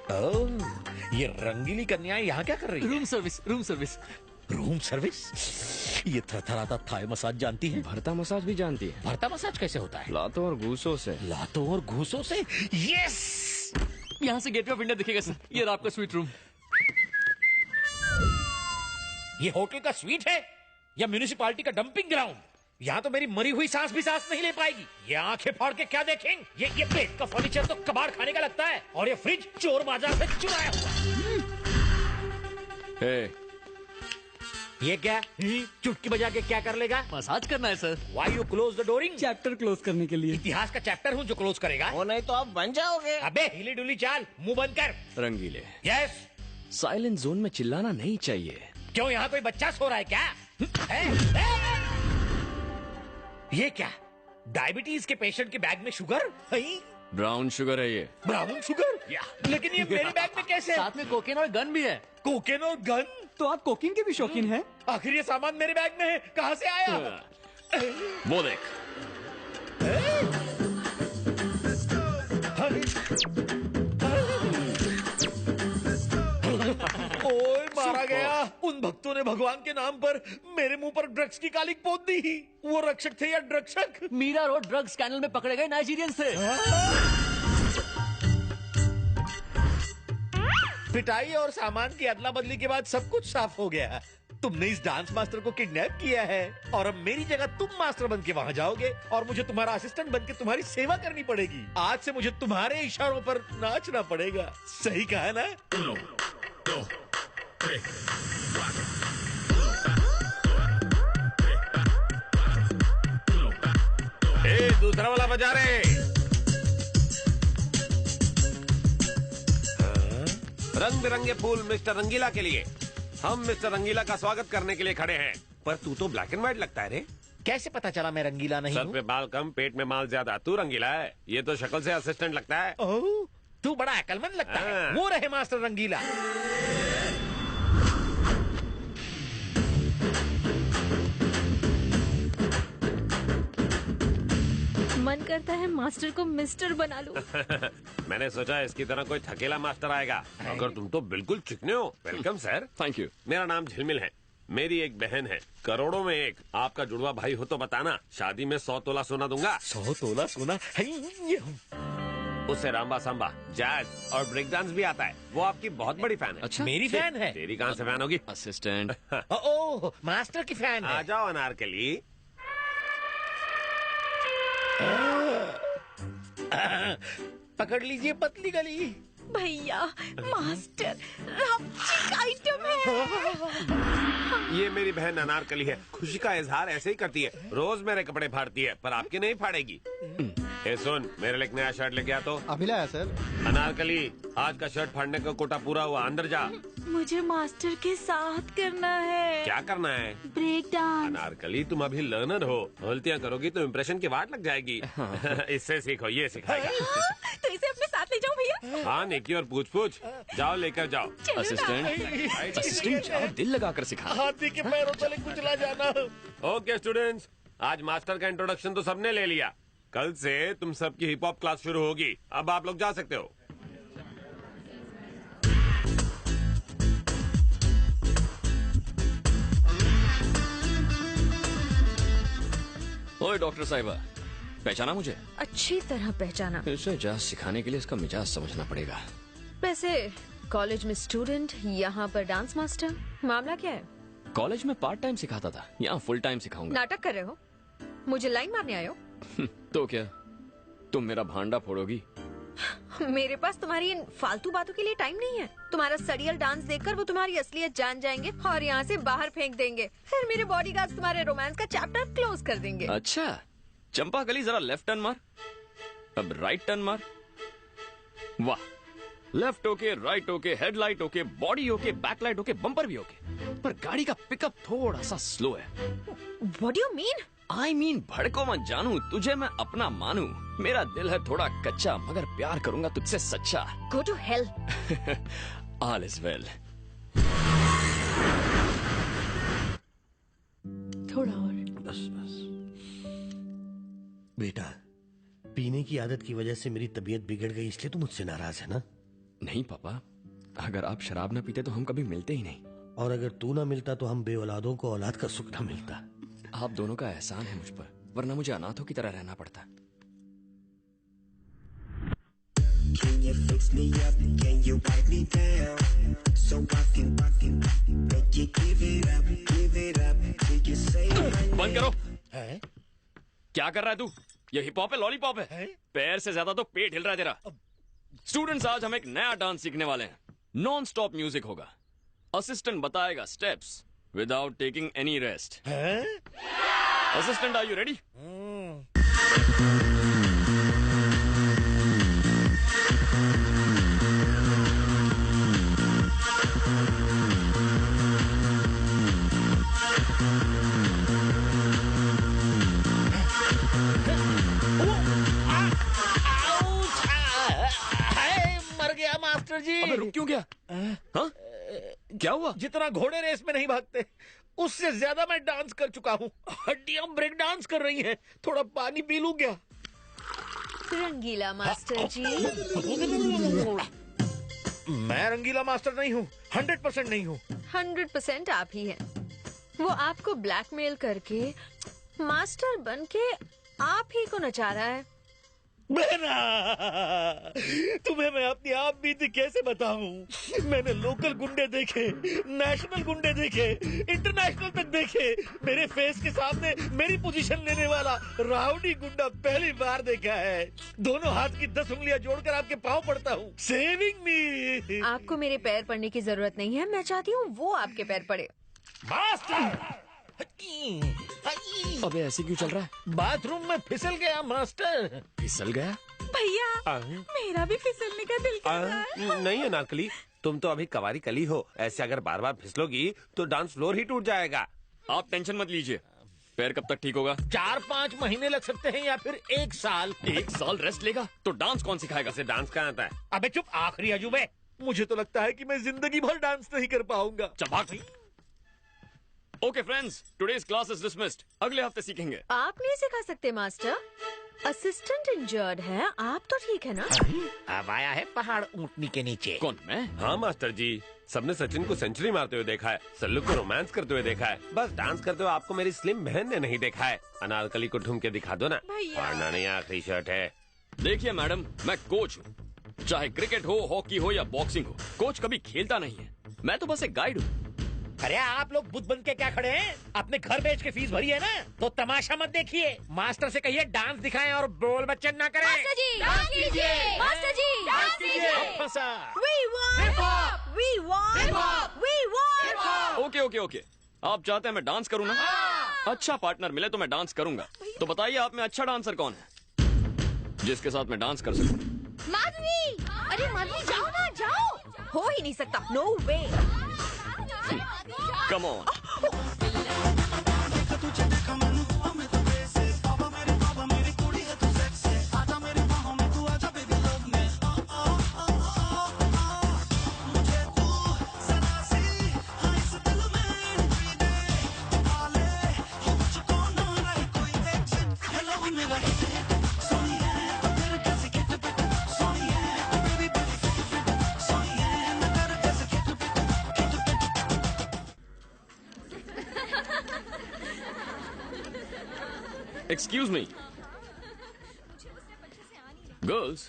ओह, ये रंगीली कन्याएं यहाँ क्या कर रही है? Room service, room service. Room service? ये थरथराता थाई मसाज जानती है? भरता मसाज भी जानती है। भरता मसाज कैसे होता है? लातों और घूसों से। लातों और घूसों से? यस। यहाँ से गेटवे ऑफ इंडिया दिखेगा सर। ये रहा आपका स्वीट रूम। ये होटल का स्वीट है या म्यूनिसिपालिटी का डंपिंग ग्राउंड? यहाँ तो मेरी मरी हुई सांस भी सांस नहीं ले पाएगी। ये आंखें फाड़ के क्या देखेंगे? ये बेड का फर्नीचर तो कबाड़ खाने का लगता है, और ये फ्रिज चोर बाजार से चुराया हुआ। ये क्या? चुटकी बजा के क्या कर लेगा? मसाज करना है sir. Why you close the dooring? Chapter close करने के लिए। इतिहास का चैप्टर हूँ जो क्लोज करेगा। वो नहीं तो आप बन जाओगे। अबे हिली डुली चाल, मुंह बंद कर। रंगीले। यस। साइलेंट जोन में चिल्लाना नहीं चाहिए। क्यों, यहाँ कोई बच्चा सो रहा है क्या? ये क्या? डायबिटीज के पेशेंट के बैग में शुगर है? ब्राउन शुगर है ये। Brown sugar? लेकिन ये मेरे बैग में कैसे? साथ में कोकेन और गन भी है। कोकेन और गन? तो आप कोकिंग के भी शौकीन हैं? आखिर ये सामान मेरे बैग में है, कहाँ से आया? वो देख। ओए मारा गया। उन भक्तों ने भगवान के नाम पर मेरे मुंह पर ड्रग्स की कालिक पोत दी। वो रक्षक थे या ड्रग्सक? मीरा रोड ड्रग्स स्कैंडल में पकड़े गए नाइजीरियन थे। पिटाई और सामान की अदला बदली के बाद सब कुछ साफ हो गया। तुमने इस डांस मास्टर को किडनैप किया है और अब मेरी जगह तुम मास्टर बन के वहाँ जाओगे और मुझे तुम्हारा असिस्टेंट बन के तुम्हारी सेवा करनी पड़ेगी। आज से मुझे तुम्हारे इशारों पर नाचना पड़ेगा। सही कहा ना? दूसरा वाला बजा रहे। रंग बिरंगे फूल मिस्टर रंगीला के लिए। हम मिस्टर रंगीला का स्वागत करने के लिए खड़े हैं। पर तू तो ब्लैक एंड व्हाइट लगता है रे। कैसे पता चला मैं रंगीला नहीं सर हूँ? पे बाल कम, पेट में माल ज्यादा, तू रंगीला है। ये तो शक्ल से असिस्टेंट लगता है। ओह, तू बड़ा अकलमंद लगता है। वो रहे मास्टर रंगीला। मन करता है मास्टर को मिस्टर बना लूं। मैंने सोचा इसकी तरह कोई थकेला मास्टर आएगा, मगर तुम तो बिल्कुल चिकने हो। Welcome sir. Thank you. मेरा नाम झिलमिल है। मेरी एक बहन है, करोड़ों में एक। आपका जुड़वा भाई हो तो बताना, शादी में 100 तोला सोना दूंगा। 100 तोला सोना? उससे रामबा सांबा, जैज और ब्रेक डांस भी आता है। वो आपकी बहुत बड़ी फैन है। अच्छा, मेरी फैन है? तेरी कहाँ से फैन होगी? असिस्टेंट। ओह, मास्टर की फैन है। आ जाओ अनारकली। पकड़ लीजिए पतली गली। भैया, मास्टर रॉचिक आइटम है। ये मेरी बहन अनारकली है। खुशी का इजहार ऐसे ही करती है। रोज मेरे कपड़े फाड़ती है, पर आपके नहीं फाड़ेगी। ए सुन, मेरे लिए एक नया शर्ट लेके आ तो। अभी लाया सर। अनारकली, आज का शर्ट फाड़ने का कोटा पूरा हुआ, अंदर जा। मुझे मास्टर के साथ करना है। क्या करना है? Break dance. अनारकली, तुम अभी लर्नर हो। गलतियाँ करोगी तो इम्प्रेशन की वाट लग जाएगी। इससे सीखो, ये सिखाएगा। तो इसे अपने साथ ले जाऊं भैया? हाँ निकी, और पूछ जाओ, लेकर जाओ। असिस्टेंट जाओ, दिल लगाकर सिखा। हाथी के पैरों तले कुचला जाना। ओके स्टूडेंट्स, आज मास्टर का इंट्रोडक्शन तो सबने ले लिया। कल से तुम सबकी हिप हॉप क्लास शुरू होगी। अब आप लोग जा सकते हो। ओए डॉक्टर साहिबा, पहचाना मुझे? अच्छी तरह पहचाना। इसे जाज सिखाने के लिए इसका मिजाज समझना पड़ेगा। वैसे कॉलेज में स्टूडेंट, यहाँ पर डांस मास्टर, मामला क्या है? कॉलेज में पार्ट टाइम सिखाता था, यहाँ फुल टाइम सिखाऊंगा। नाटक कर रहे हो? मुझे लाइन मारने आए हो? तो क्या तुम मेरा भांडा फोड़ोगी? मेरे पास तुम्हारी इन फालतू बातों के लिए टाइम नहीं है। तुम्हारा सड़ियल डांस देखकर वो तुम्हारी असलियत जान जाएंगे और यहाँ से बाहर फेंक देंगे। फिर मेरे बॉडीगार्ड्स तुम्हारे रोमांस का चैप्टर क्लोज कर देंगे। अच्छा, चंपा कली, जरा लेफ्ट टर्न मार, अब राइट टर्न मार। वाह, left okay, right okay, headlight okay, body okay, backlight okay, bumper भी ओके, पर गाड़ी का पिकअप थोड़ा सा स्लो है। What do you mean? I mean, भड़को मत जानू, तुझे मैं अपना मानू। मेरा दिल है थोड़ा कच्चा, मगर प्यार करूंगा तुझसे सच्चा। Go to hell. All is well. थोड़ा और। बस बस। बेटा, पीने की आदत की वजह से मेरी तबीयत बिगड़ गई, इसलिए तू मुझसे नाराज है ना? नहीं पापा, अगर आप शराब ना पीते तो हम कभी मिलते ही नहीं। और अगर तू ना मिलता तो हम बेऔलादों को औलाद का सुख ना मिलता। आप दोनों का एहसान है मुझ पर, वरना मुझे अनाथों की तरह रहना पड़ता। Can you fix me up? Can you wipe me down? So I can make you give it up till you say my name. बंद करो। क्या कर रहा है तू? ये हिप हॉप है, लॉलीपॉप है? पैर से ज्यादा तो पेट हिल रहा है तेरा। स्टूडेंट्स, आज हम एक नया डांस सीखने वाले हैं। नॉन स्टॉप म्यूजिक होगा। असिस्टेंट बताएगा steps without taking any rest. Assistant, are you ready? गया? हाँ? क्या हुआ? जितना घोड़े रेस में नहीं भागते उससे ज्यादा मैं डांस कर चुका हूँ। हड्डियां ब्रेक डांस कर रही हैं। थोड़ा पानी पी लूं क्या? रंगीला मास्टर जी। मैं रंगीला मास्टर नहीं हूँ, 100% नहीं हूँ। 100% आप ही हैं। वो आपको ब्लैकमेल करके मास्टर बन के आप ही को नचा रहा है। बहना, तुम्हें मैं अपनी आप बीती कैसे बताऊं? मैंने लोकल गुंडे देखे, नेशनल गुंडे देखे, इंटरनेशनल तक देखे। मेरे फेस के सामने मेरी पोजीशन लेने वाला राउडी गुंडा पहली बार देखा है। दोनों हाथ की 10 उंगलियां जोड़कर आपके पांव पड़ता हूँ। सेविंग मी। आपको मेरे पैर पड़ने की जरूरत नहीं है, मैं चाहती हूँ वो आपके पैर पड़े। मास्टर! अबे ऐसे क्यों चल रहा है? बाथरूम में फिसल गया मास्टर। फिसल गया? भैया मेरा भी फिसलने का दिल कर रहा है। नहीं अनारकली, तुम तो अभी कवारी कली हो। ऐसे अगर बार बार फिसलोगी तो डांस फ्लोर ही टूट जाएगा। आप टेंशन मत लीजिए। पैर कब तक ठीक होगा? 4-5 महीने लग सकते हैं या फिर 1 साल। 1 साल रेस्ट लेगा तो डांस कौन सिखाएगा? इसे डांस कहाँ आता है? अबे चुप, आखिरी अजूबे। मुझे तो लगता है कि मैं जिंदगी भर डांस नहीं कर पाऊंगा। चबाक। Okay friends, today's class is dismissed. अगले हफ्ते सीखेंगे। आप नहीं सिखा सकते मास्टर, असिस्टेंट इंजर्ड है। आप तो ठीक है ना? अब आया है पहाड़ ऊंटनी के नीचे। कौन, मैं? हाँ मास्टर जी, सबने सचिन को सेंचुरी मारते हुए देखा है, सल्लू को रोमांस करते हुए देखा है, बस डांस करते हुए आपको मेरी स्लिम बहन ने नहीं देखा है। अनारकली को ढूंढ के दिखा दो ना। वरना नहीं आखिरी शर्ट है। देखिए मैडम, मैं कोच हूँ। चाहे क्रिकेट हो, हॉकी हो या बॉक्सिंग हो, कोच कभी खेलता नहीं है। मैं तो बस एक गाइड हूँ। अरे आप लोग बुद्ध बन के क्या खड़े हैं? अपने घर बेच के फीस भरी है ना, तो तमाशा मत देखिए। मास्टर से कहिए डांस दिखाएं और बोल बच्चन ना करें। मास्टर जी डांस कीजिए। मास्टर जी डांस कीजिए। अब फंसा। We want hip hop. We want hip hop. We want. Okay okay okay, आप चाहते हैं मैं डांस करूँ ना? अच्छा पार्टनर मिले तो मैं डांस करूंगा। तो बताइए आप में अच्छा डांसर कौन है जिसके साथ मैं डांस कर सकूं? माधवी, अरे माधवी जाओ ना, जाओ। हो ही नहीं सकता, no way. Come on. Excuse me girls,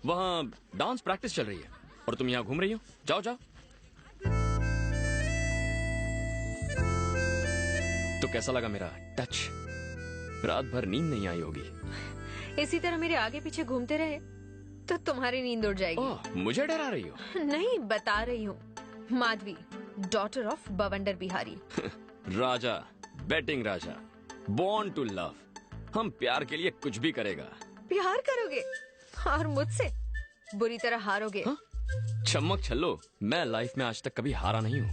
वहाँ डांस प्रैक्टिस चल रही है और तुम यहाँ घूम रही हो। जाओ जाओ। तो कैसा लगा मेरा टच? रात भर नींद नहीं आई होगी। इसी तरह मेरे आगे पीछे घूमते रहे तो तुम्हारी नींद उड़ जाएगी। मुझे डरा रही हो? नहीं, बता रही हूँ। माधवी, डॉटर ऑफ बवंडर Bihari. Raja, batting Raja, born to love. हम प्यार के लिए कुछ भी करेगा। प्यार करोगे और मुझसे बुरी तरह हारोगे। चमक छल्लो, मैं लाइफ में आज तक कभी हारा नहीं हूँ।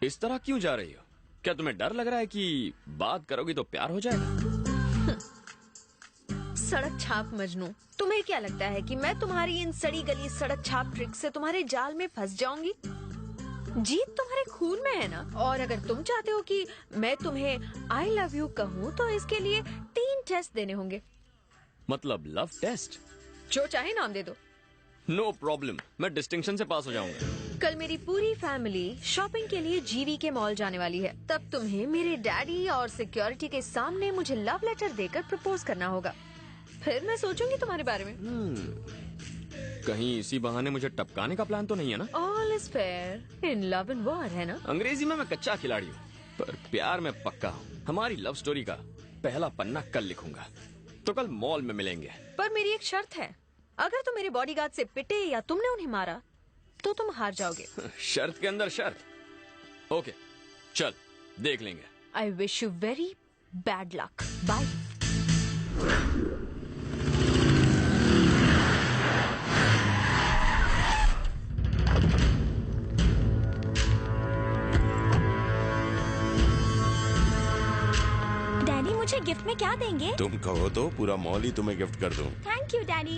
इस तरह क्यों जा रही हो? क्या तुम्हें डर लग रहा है कि बात करोगी तो प्यार हो जाएगा? सड़क छाप मजनू, तुम्हें क्या लगता है कि मैं तुम्हारी इन सड़ी गली सड़क छाप ट्रिक से तुम्हारे जाल में फंस जाऊंगी? जीत तुम्हारे खून में है ना। और अगर तुम चाहते हो कि मैं तुम्हें आई लव यू कहूँ तो इसके लिए 3 टेस्ट देने होंगे। मतलब लव टेस्ट? जो चाहे नाम दे दो। नो प्रॉब्लम, मैं डिस्टिंक्शन से पास हो जाऊंगा। कल मेरी पूरी फैमिली शॉपिंग के लिए जीवी के मॉल जाने वाली है। तब तुम्हें मेरे डैडी और सिक्योरिटी के सामने मुझे लव लेटर देकर प्रपोज करना होगा। फिर मैं सोचूंगी तुम्हारे बारे में। कहीं इसी बहाने मुझे टपकाने का प्लान तो नहीं है ना? All is fair in love and war, है ना? अंग्रेजी में मैं कच्चा खिलाड़ी हूँ, पर प्यार में पक्का हूँ। हमारी लव स्टोरी का पहला पन्ना कल लिखूंगा, तो कल मॉल में मिलेंगे। पर मेरी एक शर्त है, अगर तुम मेरे बॉडीगार्ड से पिटे या तुमने उन्हें मारा तो तुम हार जाओगे। शर्त के अंदर शर्त। ओके चल देख लेंगे। I wish you very bad luck. Bye. Daddy मुझे गिफ्ट में क्या देंगे? तुम कहो तो पूरा मॉल ही तुम्हें गिफ्ट कर दूं। Thank you daddy.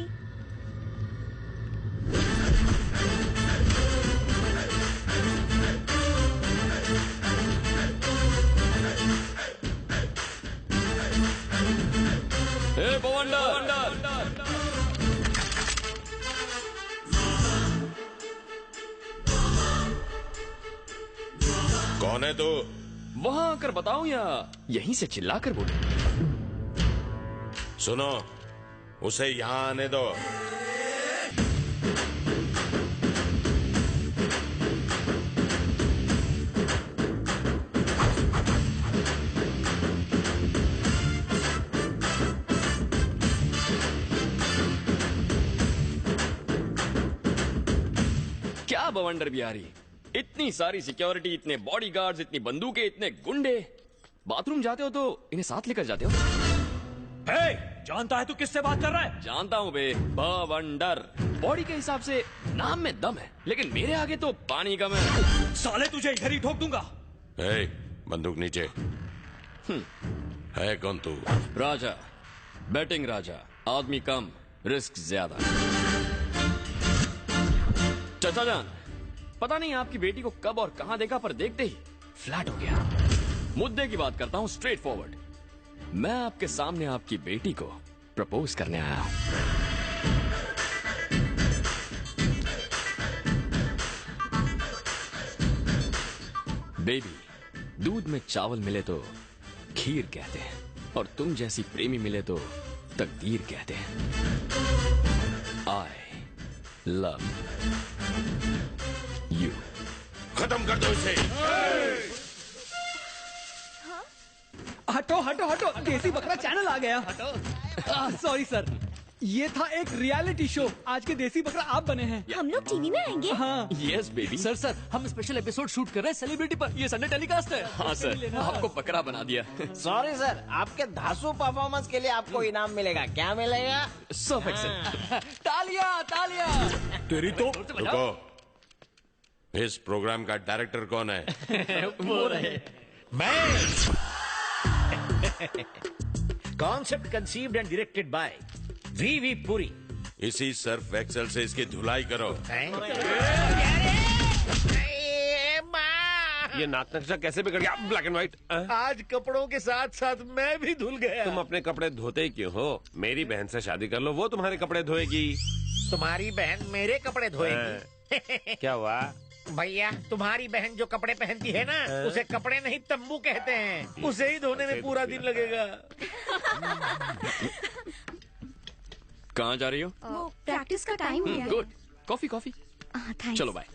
मैं तो वहां आकर बताऊं या यहीं से चिल्लाकर बोलूं? सुनो, उसे यहाँ आने दो। क्या बवंडर बिहारी, इतनी सारी सिक्योरिटी, इतने बॉडीगार्ड्स, इतनी बंदूकें, इतने गुंडे। बाथरूम जाते हो तो इन्हें साथ लेकर जाते हो? हे, जानता है तू किससे बात कर रहा है? जानता हूँ बे, बवंडर। बॉडी के हिसाब से नाम में दम है, लेकिन मेरे आगे तो पानी कम है। साले तुझे इधर ही ठोक दूंगा। हे, बंदूक नीचे। है कौन तू? राजा, बैटिंग राजा, आदमी कम, रिस्क ज्यादा। चाचा जान, पता नहीं आपकी बेटी को कब और कहां देखा, पर देखते ही फ्लैट हो गया। मुद्दे की बात करता हूं, स्ट्रेट फॉरवर्ड। मैं आपके सामने आपकी बेटी को प्रपोज करने आया हूं। बेबी, दूध में चावल मिले तो खीर कहते हैं, और तुम जैसी प्रेमी मिले तो तकदीर कहते हैं। I love you. खत्म कर दो इसे। हटो हटो हटो, देसी बकरा चैनल आ गया। सॉरी सर, ये था एक रियलिटी शो। आज के देसी बकरा आप बने हैं। हम लोग टीवी में आएंगे? हाँ। Yes baby. सर हम स्पेशल एपिसोड शूट कर रहे हैं सेलिब्रिटी पर। ये संडे टेलीकास्ट है। हाँ सर, आपको बकरा बना दिया। सॉरी सर, आपके धांसू परफॉर्मेंस के लिए आपको इनाम मिलेगा। क्या मिलेगा? सब एक्सेप्ट। तालियां तालियां। तेरी तो रुको, इस प्रोग्राम का डायरेक्टर कौन है? वो रहे मैं। Concept conceived and directed by V Puri. इसी सर्फ एक्सेल से इसकी धुलाई करो। ये नाक नक्शा कैसे बिगड़ गया? Black and white. आज कपड़ों के साथ साथ मैं भी धुल गया। तुम अपने कपड़े धोते ही क्यों हो? मेरी बहन से शादी कर लो, वो तुम्हारे कपड़े धोएगी। तुम्हारी बहन मेरे कपड़े धोएगी? क्या हुआ भैया? तुम्हारी बहन जो कपड़े पहनती है ना, उसे कपड़े नहीं तंबू कहते हैं। उसे ही धोने में पूरा दिन लगेगा। कहाँ जा रही हो? प्रैक्टिस का टाइम हो गया। गुड। Coffee coffee. थैंक्स। चलो बाय।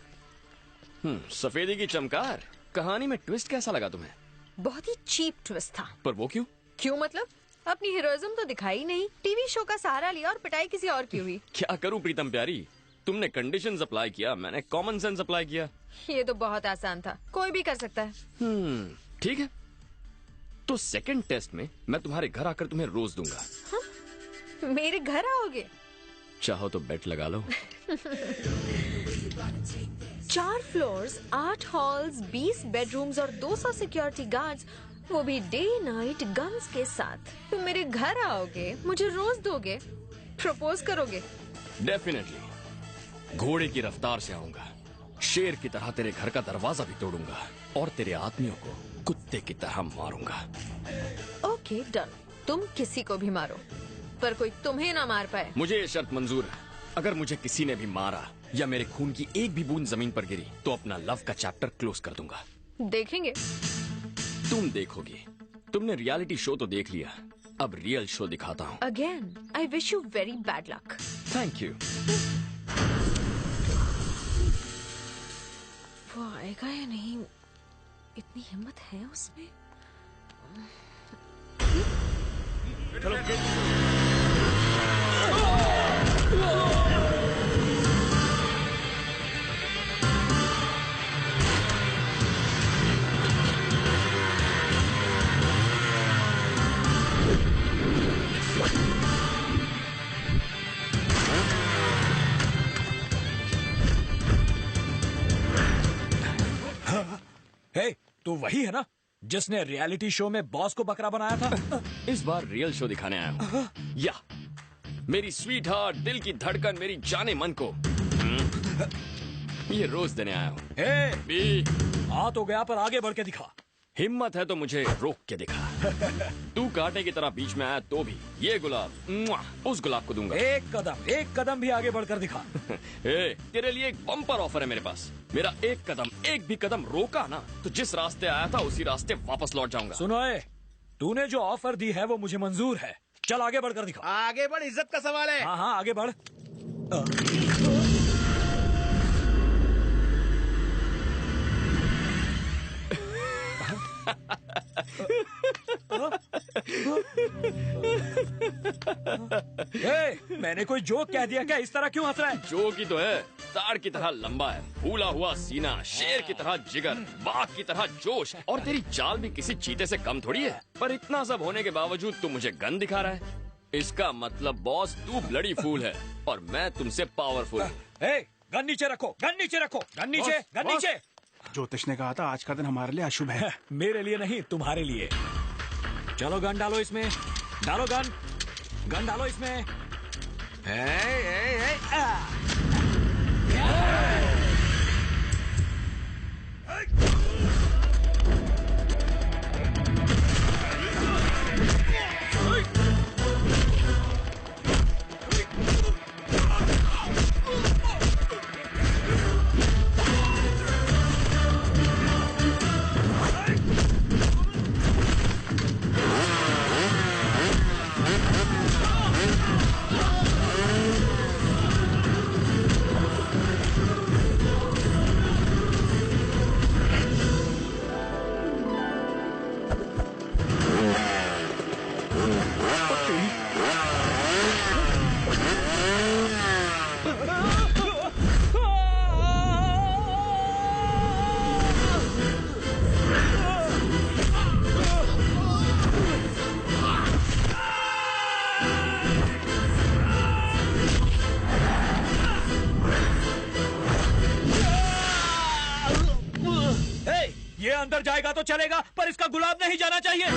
सफेदी की चमकार। कहानी में ट्विस्ट कैसा लगा तुम्हें? बहुत ही चीप ट्विस्ट था। पर वो क्यों? क्यों मतलब? अपनी हीरोइज्म तो दिखाई नहीं, टीवी शो का सहारा लिया और पिटाई किसी और की हुई। क्या करूं प्रीतम प्यारी, तुमने कंडीशंस अप्लाई किया, मैंने कॉमन सेंस अप्लाई किया। ये तो बहुत आसान था, कोई भी कर सकता है। ठीक है, तो सेकंड टेस्ट में मैं तुम्हारे घर आकर तुम्हें रोज दूंगा। मेरे घर आओगे? चाहो तो बेट लगा लो। 4 फ्लोर्स, 8 हॉल्स, 20 बेडरूम्स और 200 सिक्योरिटी गार्ड्स, वो भी डे नाइट गन्स के साथ। तुम मेरे घर आओगे, मुझे रोज दोगे, प्रपोज करोगे? डेफिनेटली। घोड़े की रफ्तार से आऊंगा, शेर की तरह तेरे घर का दरवाजा भी तोड़ूंगा और तेरे आदमियों को कुत्ते की तरह मारूंगा। ओके डन, तुम किसी को भी मारो, पर कोई तुम्हें ना मार पाए। मुझे ये शर्त मंजूर है, अगर मुझे किसी ने भी मारा या मेरे खून की एक भी बूंद जमीन पर गिरी तो अपना लव का चैप्टर क्लोज कर दूंगा। देखेंगे। तुम देखोगी। तुमने रियलिटी शो तो देख लिया, अब रियल शो दिखाता हूँ। Again I wish you very bad luck. Thank you. वो आएगा या नहीं, इतनी हिम्मत है उसमें? हे, तू वही है ना जिसने रियलिटी शो में बॉस को बकरा बनाया था? इस बार रियल शो दिखाने आया हूँ। या मेरी स्वीट हार्ट, दिल की धड़कन, मेरी जाने मन को ये रोज देने आया हूँ। हे, आ तो गया पर आगे बढ़ के दिखा। हिम्मत है तो मुझे रोक के दिखा। तू कांटे की तरह बीच में आया तो भी ये गुलाब उस गुलाब को दूंगा। एक कदम भी आगे बढ़कर दिखा। तेरे लिए एक बम्पर ऑफर है मेरे पास। मेरा एक भी कदम रोका ना तो जिस रास्ते आया था उसी रास्ते वापस लौट जाऊंगा। सुनो तूने जो ऑफर दी है वो मुझे मंजूर है। चल आगे बढ़कर दिखा। आगे बढ़, इज्जत का सवाल है। हाँ आगे बढ़। मैंने कोई जोक कह दिया क्या? इस तरह क्यों हंस रहा है? जोक ही तो है। ताड़ की तरह लंबा है, फूला हुआ सीना, शेर की तरह जिगर, बाघ की तरह जोश, और तेरी चाल भी किसी चीते से कम थोड़ी है। पर इतना सब होने के बावजूद तू मुझे गन दिखा रहा है। इसका मतलब बॉस तू ब्लडी फूल है और मैं तुमसे पावरफुल। गन नीचे रखो, गन नीचे रखो, गन नीचे, गन नीचे। ज्योतिष ने कहा था आज का दिन हमारे लिए अशुभ है। मेरे लिए नहीं, तुम्हारे लिए। चलो गन डालो इसमें, डालो गन डालो इसमें। अंदर जाएगा तो चलेगा, पर इसका गुलाब नहीं जाना चाहिए।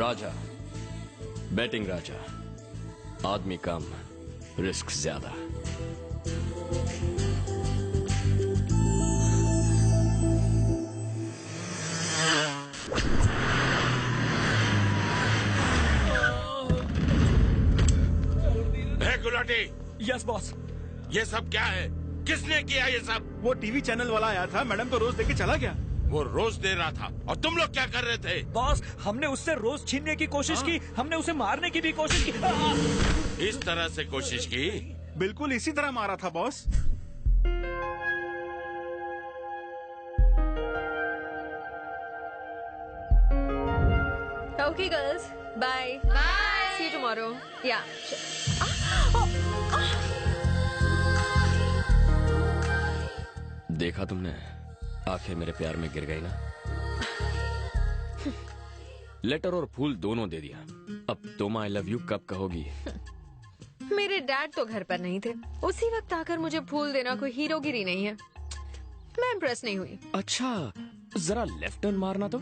राजा, बैटिंग राजा, आदमी कम, रिस्क ज्यादा। गुलाटी। Yes boss. ये सब क्या है? किसने किया ये सब? वो टीवी चैनल वाला आया था, मैडम को रोज देके चला गया। वो रोज दे रहा था और तुम लोग क्या कर रहे थे? बॉस, हमने उससे रोज छीनने की कोशिश की, हमने उसे मारने की भी कोशिश की। इस तरह से कोशिश की? बिल्कुल इसी तरह मारा था boss. Okay girls, bye bye, see you tomorrow. या देखा तुमने, आंखें मेरे प्यार में गिर गई ना। लेटर और फूल दोनों दे दिया, अब तुम आई लव यू कब कहोगी? मेरे डैड तो घर पर नहीं थे, उसी वक्त आकर मुझे फूल देना कोई हीरोगिरी नहीं है। मैं इम्प्रेस नहीं हुई। अच्छा, जरा लेफ्ट टर्न मारना तो।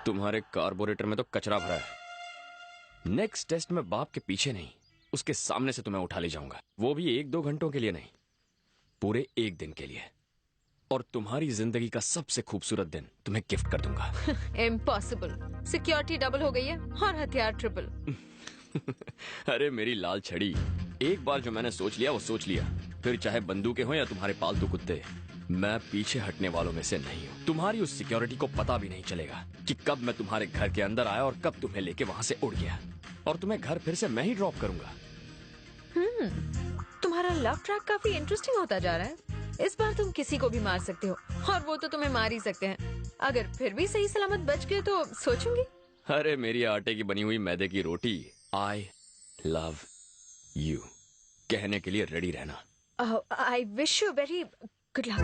तुम्हारे कार्बोरेटर में तो कचरा भरा है। नेक्स्ट टेस्ट में बाप के पीछे नहीं, उसके सामने से तुम्हें उठा ले जाऊंगा, वो भी 1-2 घंटों के लिए नहीं, पूरे 1 दिन के लिए। और तुम्हारी जिंदगी का सबसे खूबसूरत दिन तुम्हें गिफ्ट कर दूंगा। इम्पॉसिबल। सिक्योरिटी डबल हो गई है और हथियार ट्रिपल। अरे मेरी लाल छड़ी, एक बार जो मैंने सोच लिया वो सोच लिया, फिर चाहे बंदूकें हो या तुम्हारे पालतू कुत्ते, मैं पीछे हटने वालों में से नहीं हूँ। तुम्हारी उस सिक्योरिटी को पता भी नहीं चलेगा कि कब मैं तुम्हारे घर के अंदर आया और कब तुम्हें लेके वहाँ से उड़ गया, और तुम्हें घर फिर से मैं ही ड्रॉप करूंगा। तुम्हारा लव ट्रैक काफी इंटरेस्टिंग होता जा रहा है। इस बार तुम किसी को भी मार सकते हो, और वो तो तुम्हें मार ही सकते हैं। अगर फिर भी सही सलामत बच गए तो सोचूंगी। अरे मेरी आटे की बनी हुई मैदे की रोटी, आई लव यू कहने के लिए रेडी रहना। I wish you very good luck.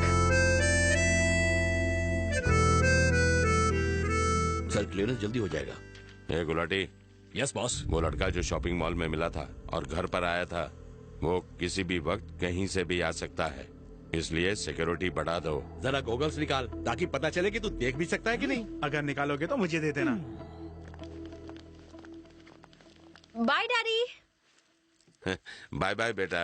Sir clearance जल्दी हो जाएगा। ए गुलाटी। Yes boss. वो लड़का जो शॉपिंग मॉल में मिला था और घर पर आया था, वो किसी भी वक्त कहीं से भी आ सकता है, इसलिए सिक्योरिटी बढ़ा दो। जरा गॉगल्स निकाल ताकि पता चले कि तू देख भी सकता है कि नहीं। अगर निकालोगे तो मुझे दे देना। Bye daddy. बाय बाय बेटा।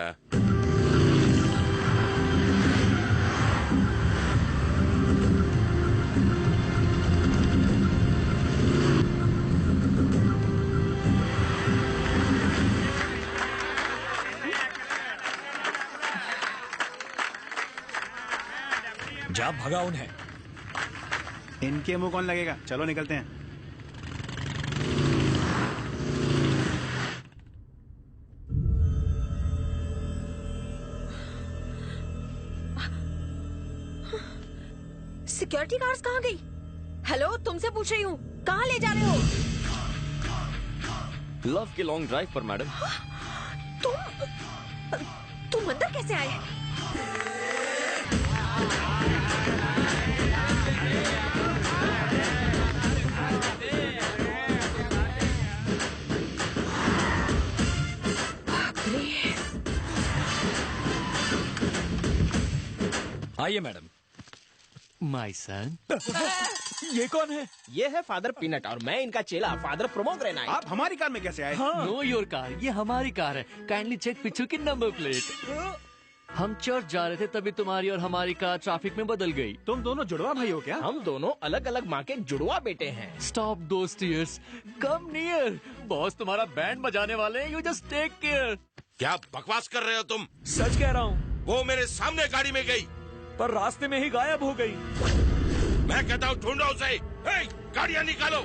जा भगा उन्हें। इनके मुंह कौन लगेगा? चलो निकलते हैं। सिक्योरिटी गार्ड्स कहाँ गई? हेलो, तुमसे पूछ रही हूँ, कहाँ ले जा रहे हो? लव के लॉन्ग ड्राइव पर मैडम। तुम अंदर कैसे आए? आइए मैडम। My son. ये कौन है? ये है फादर पीनट और मैं इनका चेला फादर प्रोमोग्रेनाइट। आप हमारी कार में कैसे आए? नो योर कार, ये हमारी कार है। काइंडली चेक पीछे की नंबर प्लेट। हम चर्च जा रहे थे तभी तुम्हारी और हमारी कार ट्रैफिक में बदल गई। तुम दोनों जुड़वा भाई हो क्या? हम दोनों अलग अलग माँ के जुड़वा बेटे हैं। स्टॉप दोस टीयर्स, कम नियर। बॉस तुम्हारा बैंड बजाने वाले हैं, यू जस्ट टेक केयर। क्या बकवास कर रहे हो तुम? सच कह रहा हूँ। वो मेरे सामने गाड़ी में गई पर रास्ते में ही गायब हो गई। मैं कहता हूँ ढूंढो उसे। गाड़ियाँ निकालो।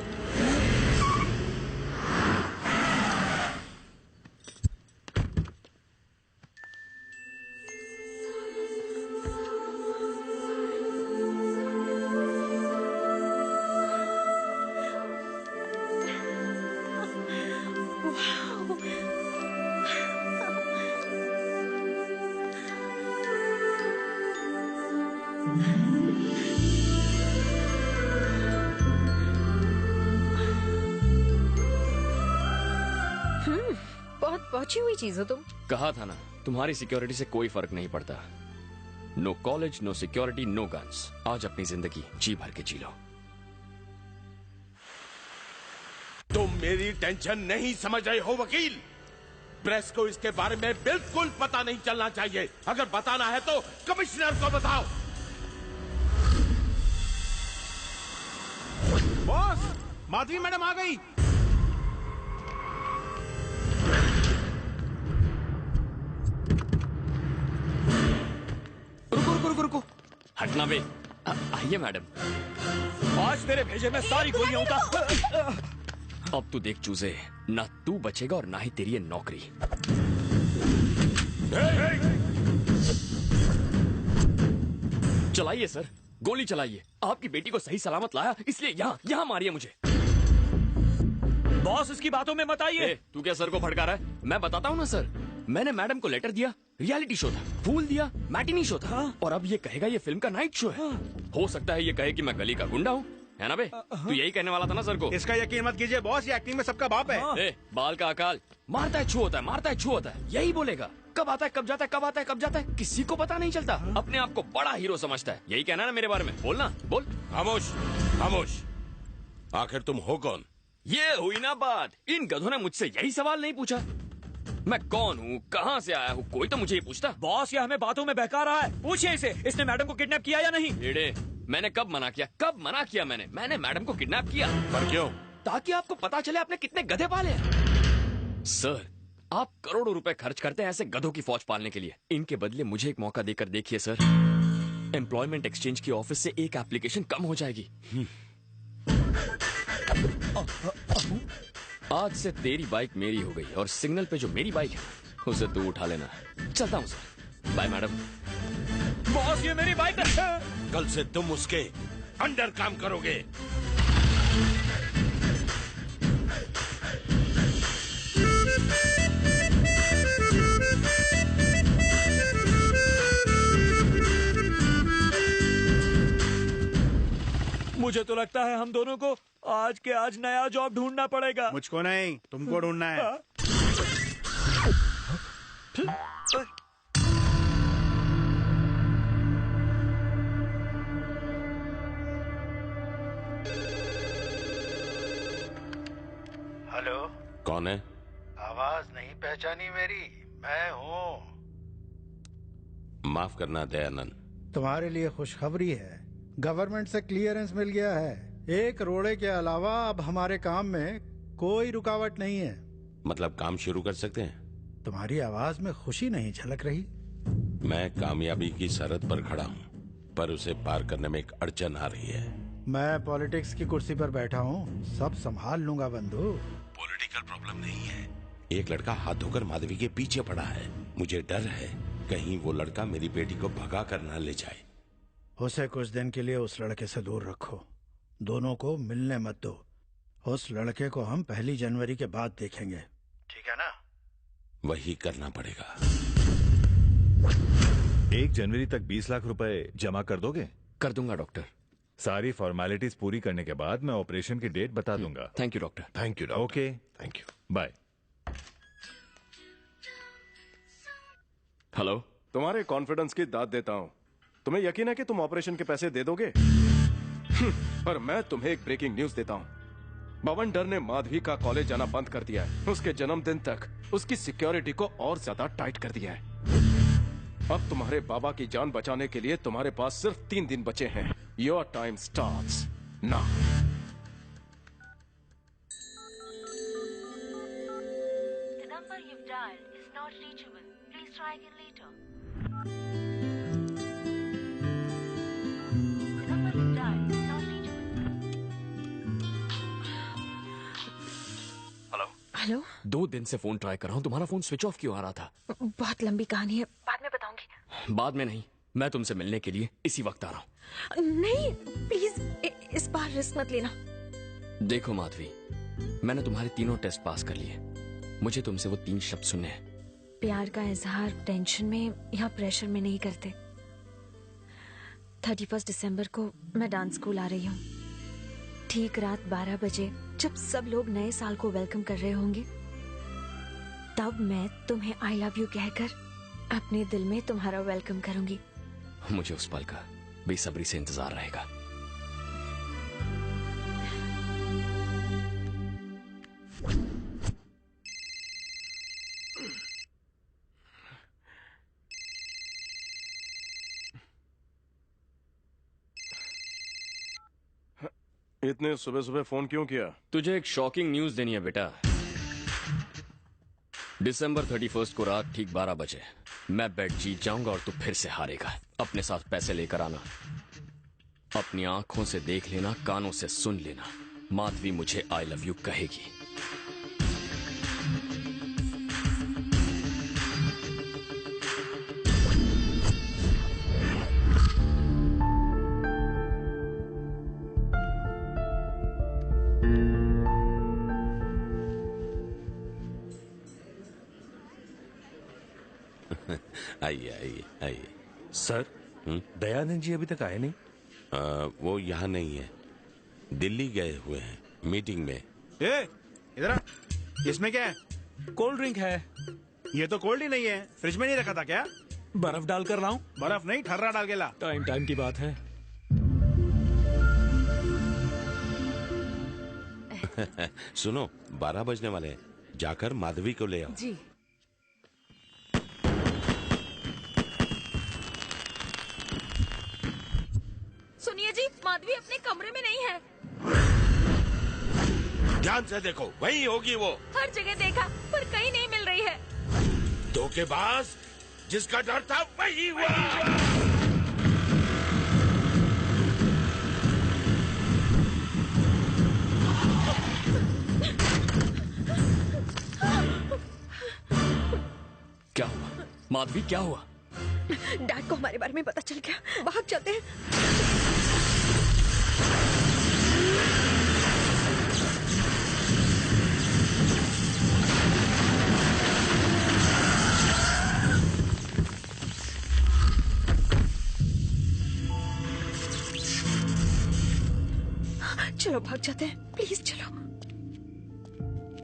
बहुत पहुंची हुई चीज हो तुम। कहा था ना, तुम्हारी सिक्योरिटी से कोई फर्क नहीं पड़ता। No college, no security, no guns. आज अपनी जिंदगी जी भर के जी लो। तुम मेरी टेंशन नहीं समझ रहे हो वकील। प्रेस को इसके बारे में बिल्कुल पता नहीं चलना चाहिए। अगर बताना है तो कमिश्नर को बताओ। बॉस, माधवी मैडम आ गई। रुको। हटना बे। आइए मैडम। आज तेरे भेजे में सारी गोलियां उतार। अब तू देख चूजे, ना तू बचेगा और ना ही तेरी ये नौकरी। चलाइए सर, गोली चलाइए। आपकी बेटी को सही सलामत लाया, इसलिए यहाँ मारिए मुझे। बॉस, इसकी बातों में मत आइए। तू क्या सर को भड़का रहा है? मैं बताता हूँ ना सर। मैंने मैडम को लेटर दिया, रियलिटी शो था। फूल दिया, मैटिनी शो था। और अब ये कहेगा ये फिल्म का नाइट शो है। हो सकता है ये कहे कि मैं गली का गुंडा हूँ, है ना बे? तू यही कहने वाला था ना सर को? इसका यकीन मत कीजिए बॉस, ये एक्टिंग में सबका बाप है। बाल का अकाल। मारता है छू होता है, मारता है छू होता है, यही बोलेगा। कब आता है कब जाता है, कब आता है कब जाता है, किसी को पता नहीं चलता। अपने आप को बड़ा हीरो समझता है। यही कहना ना मेरे बारे में? बोलना, बोल। खामोश खामोश। आखिर तुम हो कौन? ये हुई ना बात। इन गधों ने मुझसे यही सवाल नहीं पूछा। मैं कौन हूँ, कहाँ से आया हूँ, कोई तो मुझे ये पूछता। बॉस, ये हमें बातों में बहका रहा है। पूछिए इसे, इसने मैडम को किडनैप किया या नहीं? एड़े, मैंने कब मना किया? कब मना किया मैंने मैडम को किडनैप किया। पर क्यों? ताकि आपको पता चले आपने कितने गधे पाले हैं। सर, आप करोड़ों रुपए खर्च करते हैं ऐसे गधों की फौज पालने के लिए। इनके बदले मुझे एक मौका देकर देखिए सर। एम्प्लॉयमेंट एक्सचेंज की ऑफिस से एक एप्लीकेशन कम हो जाएगी। आज से तेरी बाइक मेरी हो गई और सिग्नल पे जो मेरी बाइक है उसे तू उठा लेना। चलता हूँ सर। Bye madam. बॉस, ये मेरी बाइक है। कल से तुम उसके अंडर काम करोगे। मुझे तो लगता है हम दोनों को आज के आज नया जॉब ढूंढना पड़ेगा। मुझको नहीं, तुमको ढूंढना है। हेलो, कौन है? आवाज नहीं पहचानी मेरी? मैं हूँ। माफ करना दयानंद। तुम्हारे लिए खुशखबरी है, गवर्नमेंट से क्लियरेंस मिल गया है। 1 करोड़ के अलावा अब हमारे काम में कोई रुकावट नहीं है। मतलब काम शुरू कर सकते हैं? तुम्हारी आवाज में खुशी नहीं झलक रही। मैं कामयाबी की सरहद पर खड़ा हूँ, पर उसे पार करने में एक अड़चन आ रही है। मैं पॉलिटिक्स की कुर्सी पर बैठा हूँ, सब संभाल लूंगा बंधु। पॉलिटिकल प्रॉब्लम नहीं है। एक लड़का हाथ धोकर माधवी के पीछे पड़ा है। मुझे डर है कहीं वो लड़का मेरी बेटी को भगा कर न ले जाए। उसे कुछ दिन के लिए उस लड़के से दूर रखो, दोनों को मिलने मत दो। उस लड़के को हम 1 जनवरी के बाद देखेंगे, ठीक है ना? वही करना पड़ेगा। 1 जनवरी तक 20 लाख रुपए जमा कर दोगे? कर दूंगा डॉक्टर। सारी फॉर्मेलिटीज पूरी करने के बाद मैं ऑपरेशन की डेट बता दूंगा। Thank you doctor. Thank you doctor. Okay, thank you, bye. Hello. तुम्हारे कॉन्फिडेंस की दाद देता हूँ। तुम्हें यकीन है कि तुम ऑपरेशन के पैसे दे दोगे? पर मैं तुम्हें एक ब्रेकिंग न्यूज देता हूँ। बवंडर ने माधवी का कॉलेज जाना बंद कर दिया है। उसके जन्मदिन तक उसकी सिक्योरिटी को और ज्यादा टाइट कर दिया है। अब तुम्हारे बाबा की जान बचाने के लिए तुम्हारे पास सिर्फ 3 दिन बचे हैं। Your time starts now. The number you've dialed is not reachable. Please try again later. The number you've dialed is not reachable. Hello. Hello. 2 दिन से फोन ट्राई कर रहा हूँ, तुम्हारा फोन स्विच ऑफ क्यों आ रहा था? बहुत लंबी कहानी है, बाद में बताऊंगी। बाद में नहीं, मैं तुमसे मिलने के लिए इसी वक्त आ रहा हूँ। नहीं प्लीज, इस बार रिस्क मत लेना। देखो माधवी, मैंने तुम्हारे 3 टेस्ट पास कर लिए। मुझे तुमसे वो 3 शब्द सुनने हैं। प्यार का इजहार टेंशन में या प्रेशर में नहीं करते। 31 दिसंबर को मैं डांस स्कूल आ रही हूँ। ठीक रात 12 बजे जब सब लोग नए साल को वेलकम कर रहे होंगे, तब मैं तुम्हें आई लव यू कहकर अपने दिल में तुम्हारा वेलकम करूंगी। मुझे उस पल का बेसब्री से इंतजार रहेगा। इतने सुबह सुबह फोन क्यों किया? तुझे एक शॉकिंग न्यूज देनी है बेटा। दिसंबर 31 को रात ठीक 12 बजे मैं बेट जीत जाऊंगा और तू फिर से हारेगा। अपने साथ पैसे लेकर आना। अपनी आंखों से देख लेना, कानों से सुन लेना, माधवी मुझे आई लव यू कहेगी। आइए आइए आइए। सर, दयानंद जी अभी तक आए नहीं? वो यहाँ नहीं है, दिल्ली गए हुए हैं मीटिंग में। इधर आ। इसमें क्या है? कोल्ड ड्रिंक है। ये तो कोल्ड ही नहीं है, फ्रिज में नहीं रखा था क्या? बर्फ डाल कर लाऊं? बर्फ नहीं, ठर्रा डाल के ला। टाइम की बात है। सुनो, 12 बजने वाले हैं, जाकर माधवी को ले आओ। जी। सुनिए जी, माधवी अपने कमरे में नहीं है। ध्यान से देखो, वही होगी वो। हर जगह देखा पर कहीं नहीं मिल रही है। धोखेबाज, जिसका डर था वही हुआ। क्या हुआ माधवी, क्या हुआ? डैड को हमारे बारे में पता चल गया, भाग चलते हैं। चलो भाग जाते हैं, प्लीज चलो।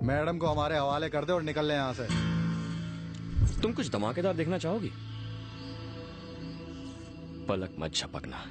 मैडम को हमारे हवाले कर दे और निकल ले यहाँ से। तुम कुछ धमाकेदार देखना चाहोगी? पलक मत झपकना।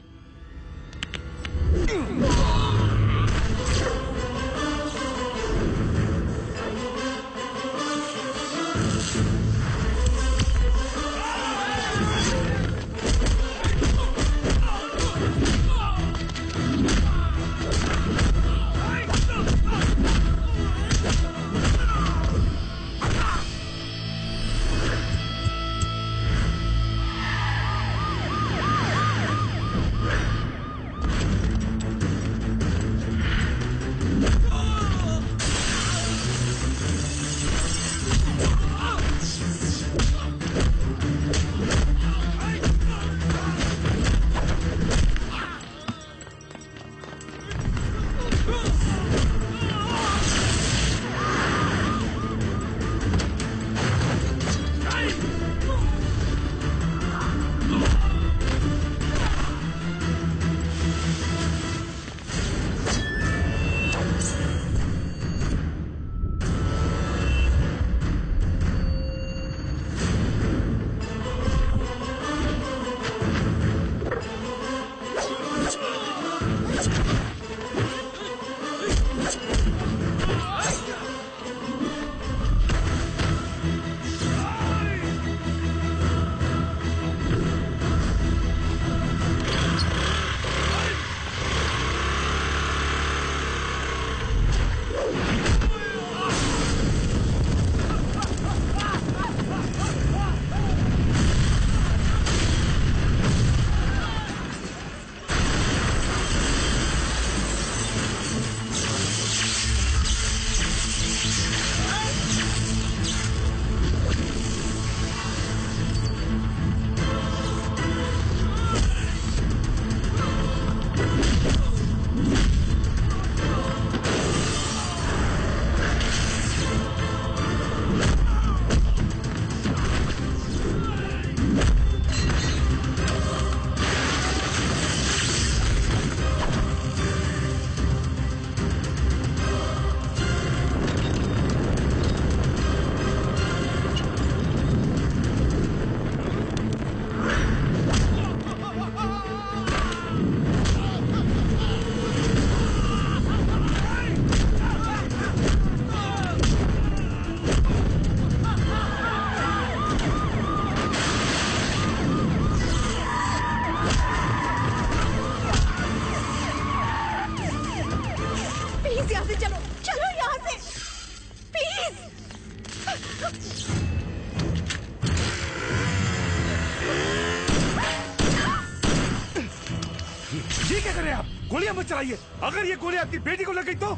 ये क्या कर रहे हैं आप? गोलियां मत चलाइए। अगर ये गोली आपकी बेटी को लग गई तो?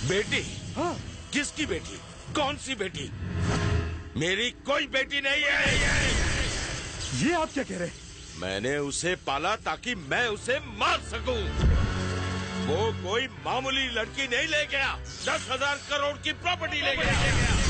बेटी? हाँ। किसकी बेटी? कौन सी बेटी? मेरी कोई बेटी नहीं है। ये आप क्या कह रहे हैं? मैंने उसे पाला ताकि मैं उसे मार सकूं। वो कोई मामूली लड़की नहीं ले गया, 10,000 करोड़ की प्रॉपर्टी ले गया।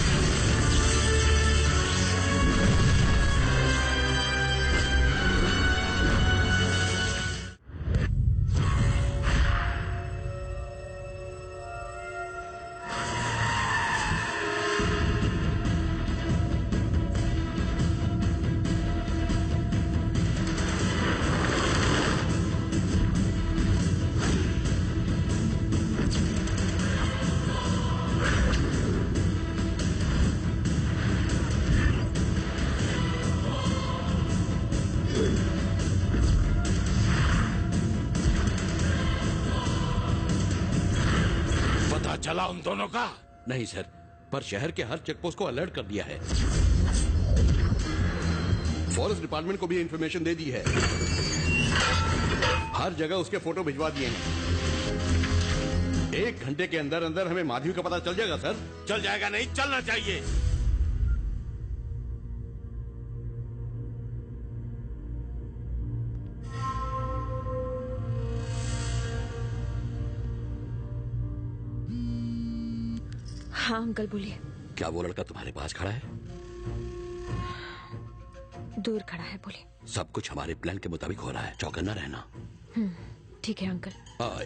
चला उन दोनों का? नहीं सर, पर शहर के हर चेक पोस्ट को अलर्ट कर दिया है। फॉरेस्ट डिपार्टमेंट को भी इंफॉर्मेशन दे दी है। हर जगह उसके फोटो भिजवा दिए हैं। 1 घंटे के अंदर अंदर हमें माधवी का पता चल जाएगा सर। चल जाएगा नहीं, चलना चाहिए। हाँ अंकल बोलिए। क्या वो लड़का तुम्हारे पास खड़ा है? दूर खड़ा है, बोलिए। सब कुछ हमारे प्लान के मुताबिक हो रहा है, चौकन्ना रहना। ठीक है अंकल।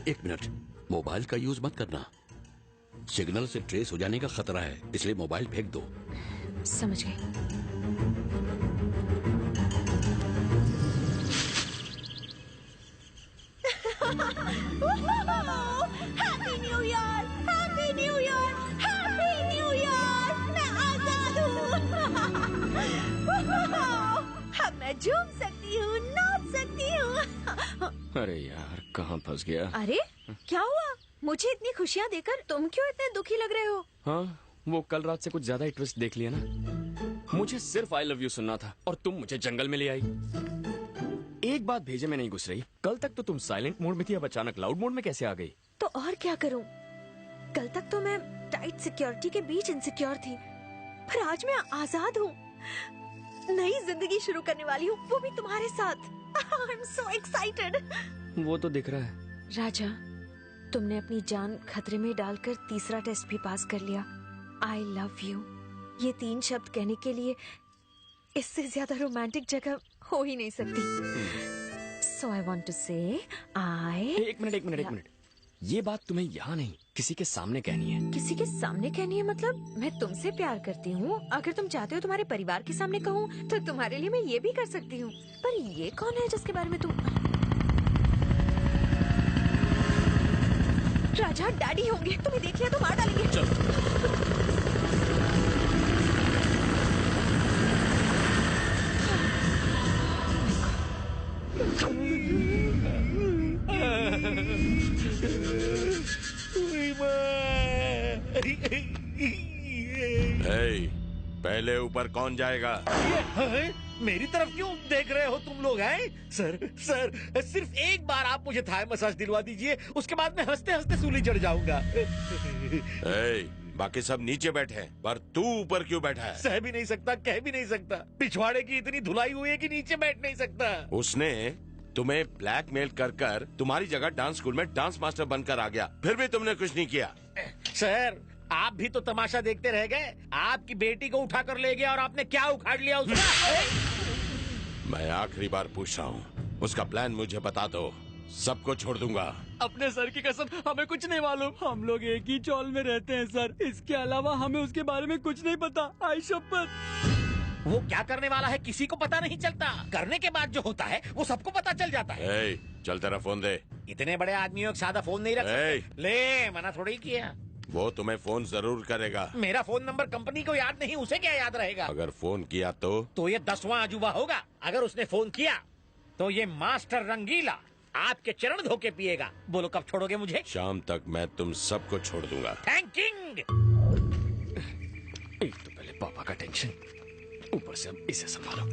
एक मिनट, मोबाइल का यूज मत करना। सिग्नल से ट्रेस हो जाने का खतरा है, इसलिए मोबाइल फेंक दो। समझ गई। Happy new year, happy new year, happy new year. मैं आजाद हूँ। अब मैं झूम सकती हूँ, नाच सकती हूँ। अरे यार, कहाँ फंस गया। अरे क्या हुआ? मुझे इतनी खुशियाँ देकर तुम क्यों इतने दुखी लग रहे हो? हाँ, वो कल रात से कुछ ज्यादा ही ट्विस्ट देख लिया ना। मुझे सिर्फ आई लव यू सुनना था और तुम मुझे जंगल में ले आई। एक बात भेजे में नहीं घुस रही। कल तक तो तुम साइलेंट मोड में थी, अब अचानक लाउड मोड में कैसे आ गई? तो और क्या करूं? कल तक तो मैं टाइट सिक्योरिटी के बीच इनसिक्योर थी, पर आज मैं आजाद हूँ। नई जिंदगी शुरू करने वाली हूँ, वो भी तुम्हारे साथ। I'm so excited। वो तो दिख रहा है। राजा, तुमने अपनी जान खतरे में डालकर तीसरा टेस्ट भी पास कर लिया। आई लव यू, ये 3 शब्द कहने के लिए इससे ज्यादा रोमांटिक जगह हो ही नहीं सकती। So I want to say एक मिनट। ये बात तुम्हें यहाँ नहीं, किसी के सामने कहनी है। किसी के सामने कहनी है मतलब? मैं तुमसे प्यार करती हूँ। अगर तुम चाहते हो तुम्हारे परिवार के सामने कहूँ तो तुम्हारे लिए मैं ये भी कर सकती हूँ। पर ये कौन है जिसके बारे में तुम? राजा, डैडी होंगे, तुम्हें देख लिया तो मार डालेंगे। पहले ऊपर कौन जाएगा? मेरी तरफ क्यों देख रहे हो तुम लोग? हैं सर, सिर्फ एक बार आप मुझे थाई मसाज दिलवा दीजिए, उसके बाद मैं हंसते हंसते सूली चढ़ जाऊंगा। बाकी सब नीचे बैठे हैं, पर तू ऊपर क्यों बैठा है? सह भी नहीं सकता, कह भी नहीं सकता। पिछवाड़े की इतनी धुलाई हुई है कि नीचे बैठ नहीं सकता। उसने तुम्हें ब्लैकमेल कर तुम्हारी जगह डांस स्कूल में डांस मास्टर बनकर आ गया, फिर भी तुमने कुछ नहीं किया। सर, आप भी तो तमाशा देखते रह गए। आपकी बेटी को उठा कर ले गया और आपने क्या उखाड़ लिया उसका? मैं आखिरी बार पूछ रहा हूँ, उसका प्लान मुझे बता दो, सबको छोड़ दूंगा। अपने सर की कसम, हमें कुछ नहीं मालूम। हम लोग एक ही चौल में रहते हैं सर, इसके अलावा हमें उसके बारे में कुछ नहीं पता। आई शपथ। वो क्या करने वाला है किसी को पता नहीं चलता, करने के बाद जो होता है वो सबको पता चल जाता है। चल तेरा फोन दे। इतने बड़े आदमियों के सादा फोन नहीं रख सकते। ले, मना थोड़ी किया। वो तुम्हें फोन जरूर करेगा। मेरा फोन नंबर कंपनी को याद नहीं, उसे क्या याद रहेगा? अगर फोन किया तो ये 10वां अजूबा होगा। अगर उसने फोन किया तो ये मास्टर रंगीला आपके चरण धो के पिएगा। बोलो कब छोड़ोगे मुझे? शाम तक मैं तुम सबको छोड़ दूंगा। थैंकिंग। एक तो पहले पापा का टेंशन, ऊपर से अब इसे संभालो।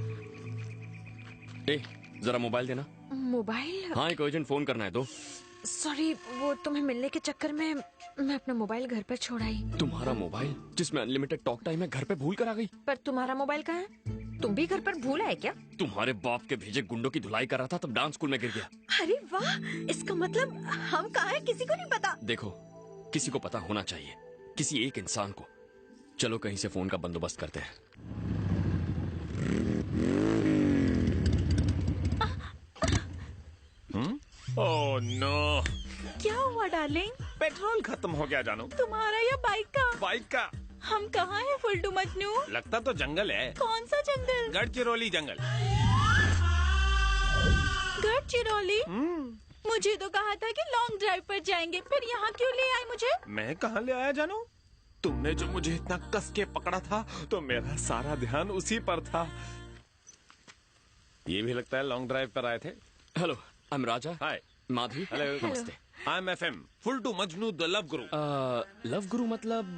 जरा मोबाइल देना। मोबाइल? हाँ, एक अर्जेंट फोन करना है। दो। सॉरी, वो तुम्हें मिलने के चक्कर में मैं अपना मोबाइल घर पर छोड़ आई। तुम्हारा मोबाइल जिसमें अनलिमिटेड टॉक टाइम है घर पे भूल कर आ गई? पर तुम्हारा मोबाइल कहाँ है? तुम भी घर पर भूल आए क्या? तुम्हारे बाप के भेजे गुंडों की धुलाई कर रहा था, तब डांस स्कूल में गिर गया। अरे वाह, इसका मतलब हम कहाँ हैं किसी को नहीं पता। देखो, किसी को पता होना चाहिए, किसी एक इंसान को। चलो कहीं से फोन का बंदोबस्त करते हैं। Oh no. क्या हुआ डार्लिंग? पेट्रोल खत्म हो गया जानू। तुम्हारा या बाइक का? बाइक का। हम कहाँ हैं फुल्टू मजनू? लगता तो जंगल है। कौन सा जंगल? गढ़चिरौली जंगल। गढ़चिरौली? मुझे तो कहा था कि लॉन्ग ड्राइव पर जाएंगे, फिर यहाँ क्यों ले आए मुझे? मैं कहाँ ले आया जानू? तुमने जो मुझे इतना कस के पकड़ा था तो मेरा सारा ध्यान उसी पर था। ये भी लगता है लॉन्ग ड्राइव पर आए थे। Hello, I am Raja. Hi Madhavi. Hello, नमस्ते। आई एम FM, फुल्टू Majnu the love guru. Love guru मतलब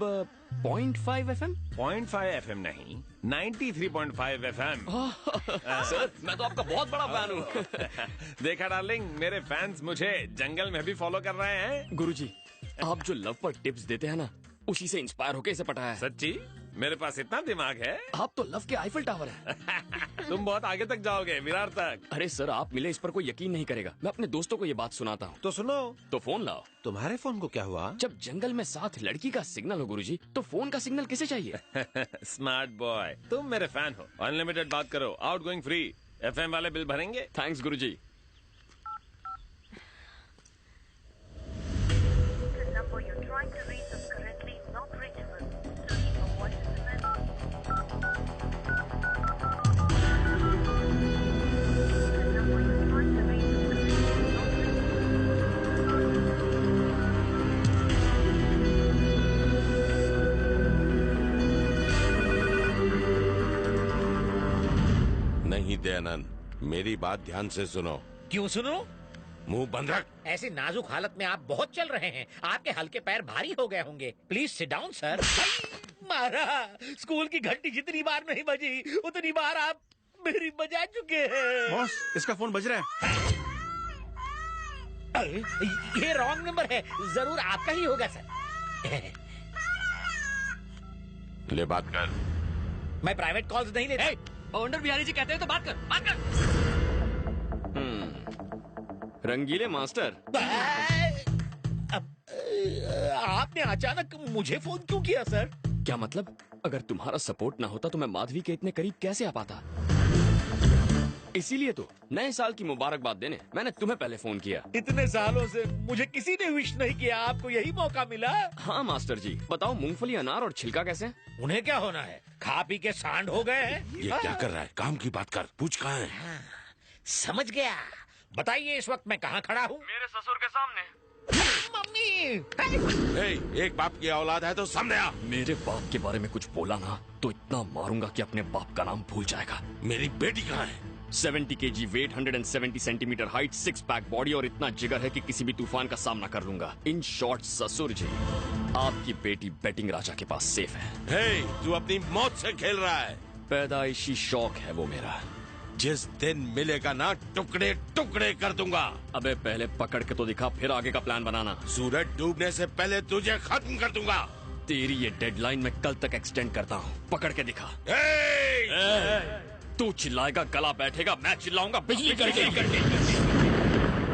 0.5 FM? 0.5 FM नहीं, 93.5 FM। सर, मैं तो आपका बहुत बड़ा फैन हूँ। देखा डार्लिंग, मेरे फैंस मुझे जंगल में भी फॉलो कर रहे हैं। गुरुजी, आप जो लव पर टिप्स देते हैं ना, उसी से इंस्पायर होके इसे पटाया है। सच्ची? मेरे पास इतना दिमाग है? आप तो लव के आईफिल टावर है। तुम बहुत आगे तक जाओगे, विरार तक। अरे सर, आप मिले इस पर कोई यकीन नहीं करेगा। मैं अपने दोस्तों को ये बात सुनाता हूँ। तो सुनो। तो फोन लाओ। तुम्हारे फोन को क्या हुआ? जब जंगल में साथ लड़की का सिग्नल हो गुरुजी, तो फोन का सिग्नल किसे चाहिए? स्मार्ट बॉय, तुम मेरे फैन हो। अनलिमिटेड बात करो, आउटगोइंग फ्री। FM वाले बिल भरेंगे? थैंक्स गुरुजी। नहीं दयानंद, मेरी बात ध्यान से सुनो। क्यों सुनो? मुंह बंद रख। ऐसी नाजुक हालत में आप बहुत चल रहे हैं, आपके हल्के पैर भारी हो गए होंगे। Please sit down sir. मारा, स्कूल की घंटी जितनी बार नहीं बजी उतनी बार आप मेरी बजा चुके हैं। बॉस, इसका फोन बज रहा है। ये रॉन्ग नंबर है, जरूर आपका ही होगा सर। ले बात कर। मैं प्राइवेट कॉल्स नहीं लेता। भवंडर बिहारी जी कहते हैं तो बात कर, बात कर। रंगीले मास्टर, आपने अचानक मुझे फोन क्यों किया सर? क्या मतलब? अगर तुम्हारा सपोर्ट ना होता तो मैं माधवी के इतने करीब कैसे आ पाता? इसीलिए तो नए साल की मुबारकबाद देने मैंने तुम्हें पहले फोन किया। इतने सालों से मुझे किसी ने विश नहीं किया, आपको यही मौका मिला। हाँ मास्टर जी, बताओ मूंगफली, अनार और छिलका कैसे? उन्हें क्या होना है, खा पी के सांड हो गए हैं। ये क्या कर रहा है? काम की बात कर, पूछ कहाँ है? समझ गया। बताइए इस वक्त मैं कहाँ खड़ा हूँ? मेरे ससुर के सामने। मम्मी। एक बाप की औलाद है तो सामने आ। मेरे बाप के बारे में कुछ बोला ना तो इतना मारूंगा कि अपने बाप का नाम भूल जाएगा। मेरी बेटी कहाँ है? 70 kg weight, 170 centimetre height, 6 pack body और इतना जिगर है कि किसी भी तूफान का सामना कर लूंगा। इन शॉर्ट ससुर जी, आपकी बेटी बैटिंग राजा के पास सेफ है। हे, तू अपनी मौत से खेल रहा है। पैदाइशी शौक है वो मेरा। जिस दिन मिलेगा ना, टुकड़े टुकड़े कर दूंगा। अबे पहले पकड़ के तो दिखा, फिर आगे का प्लान बनाना। सूरज डूबने से पहले तुझे खत्म कर दूंगा। तेरी ये डेडलाइन मैं कल तक एक्सटेंड करता हूँ। पकड़ के दिखा। तू चिल्लाएगा, गला बैठेगा, मैं चिल्लाऊंगा बिजली करके।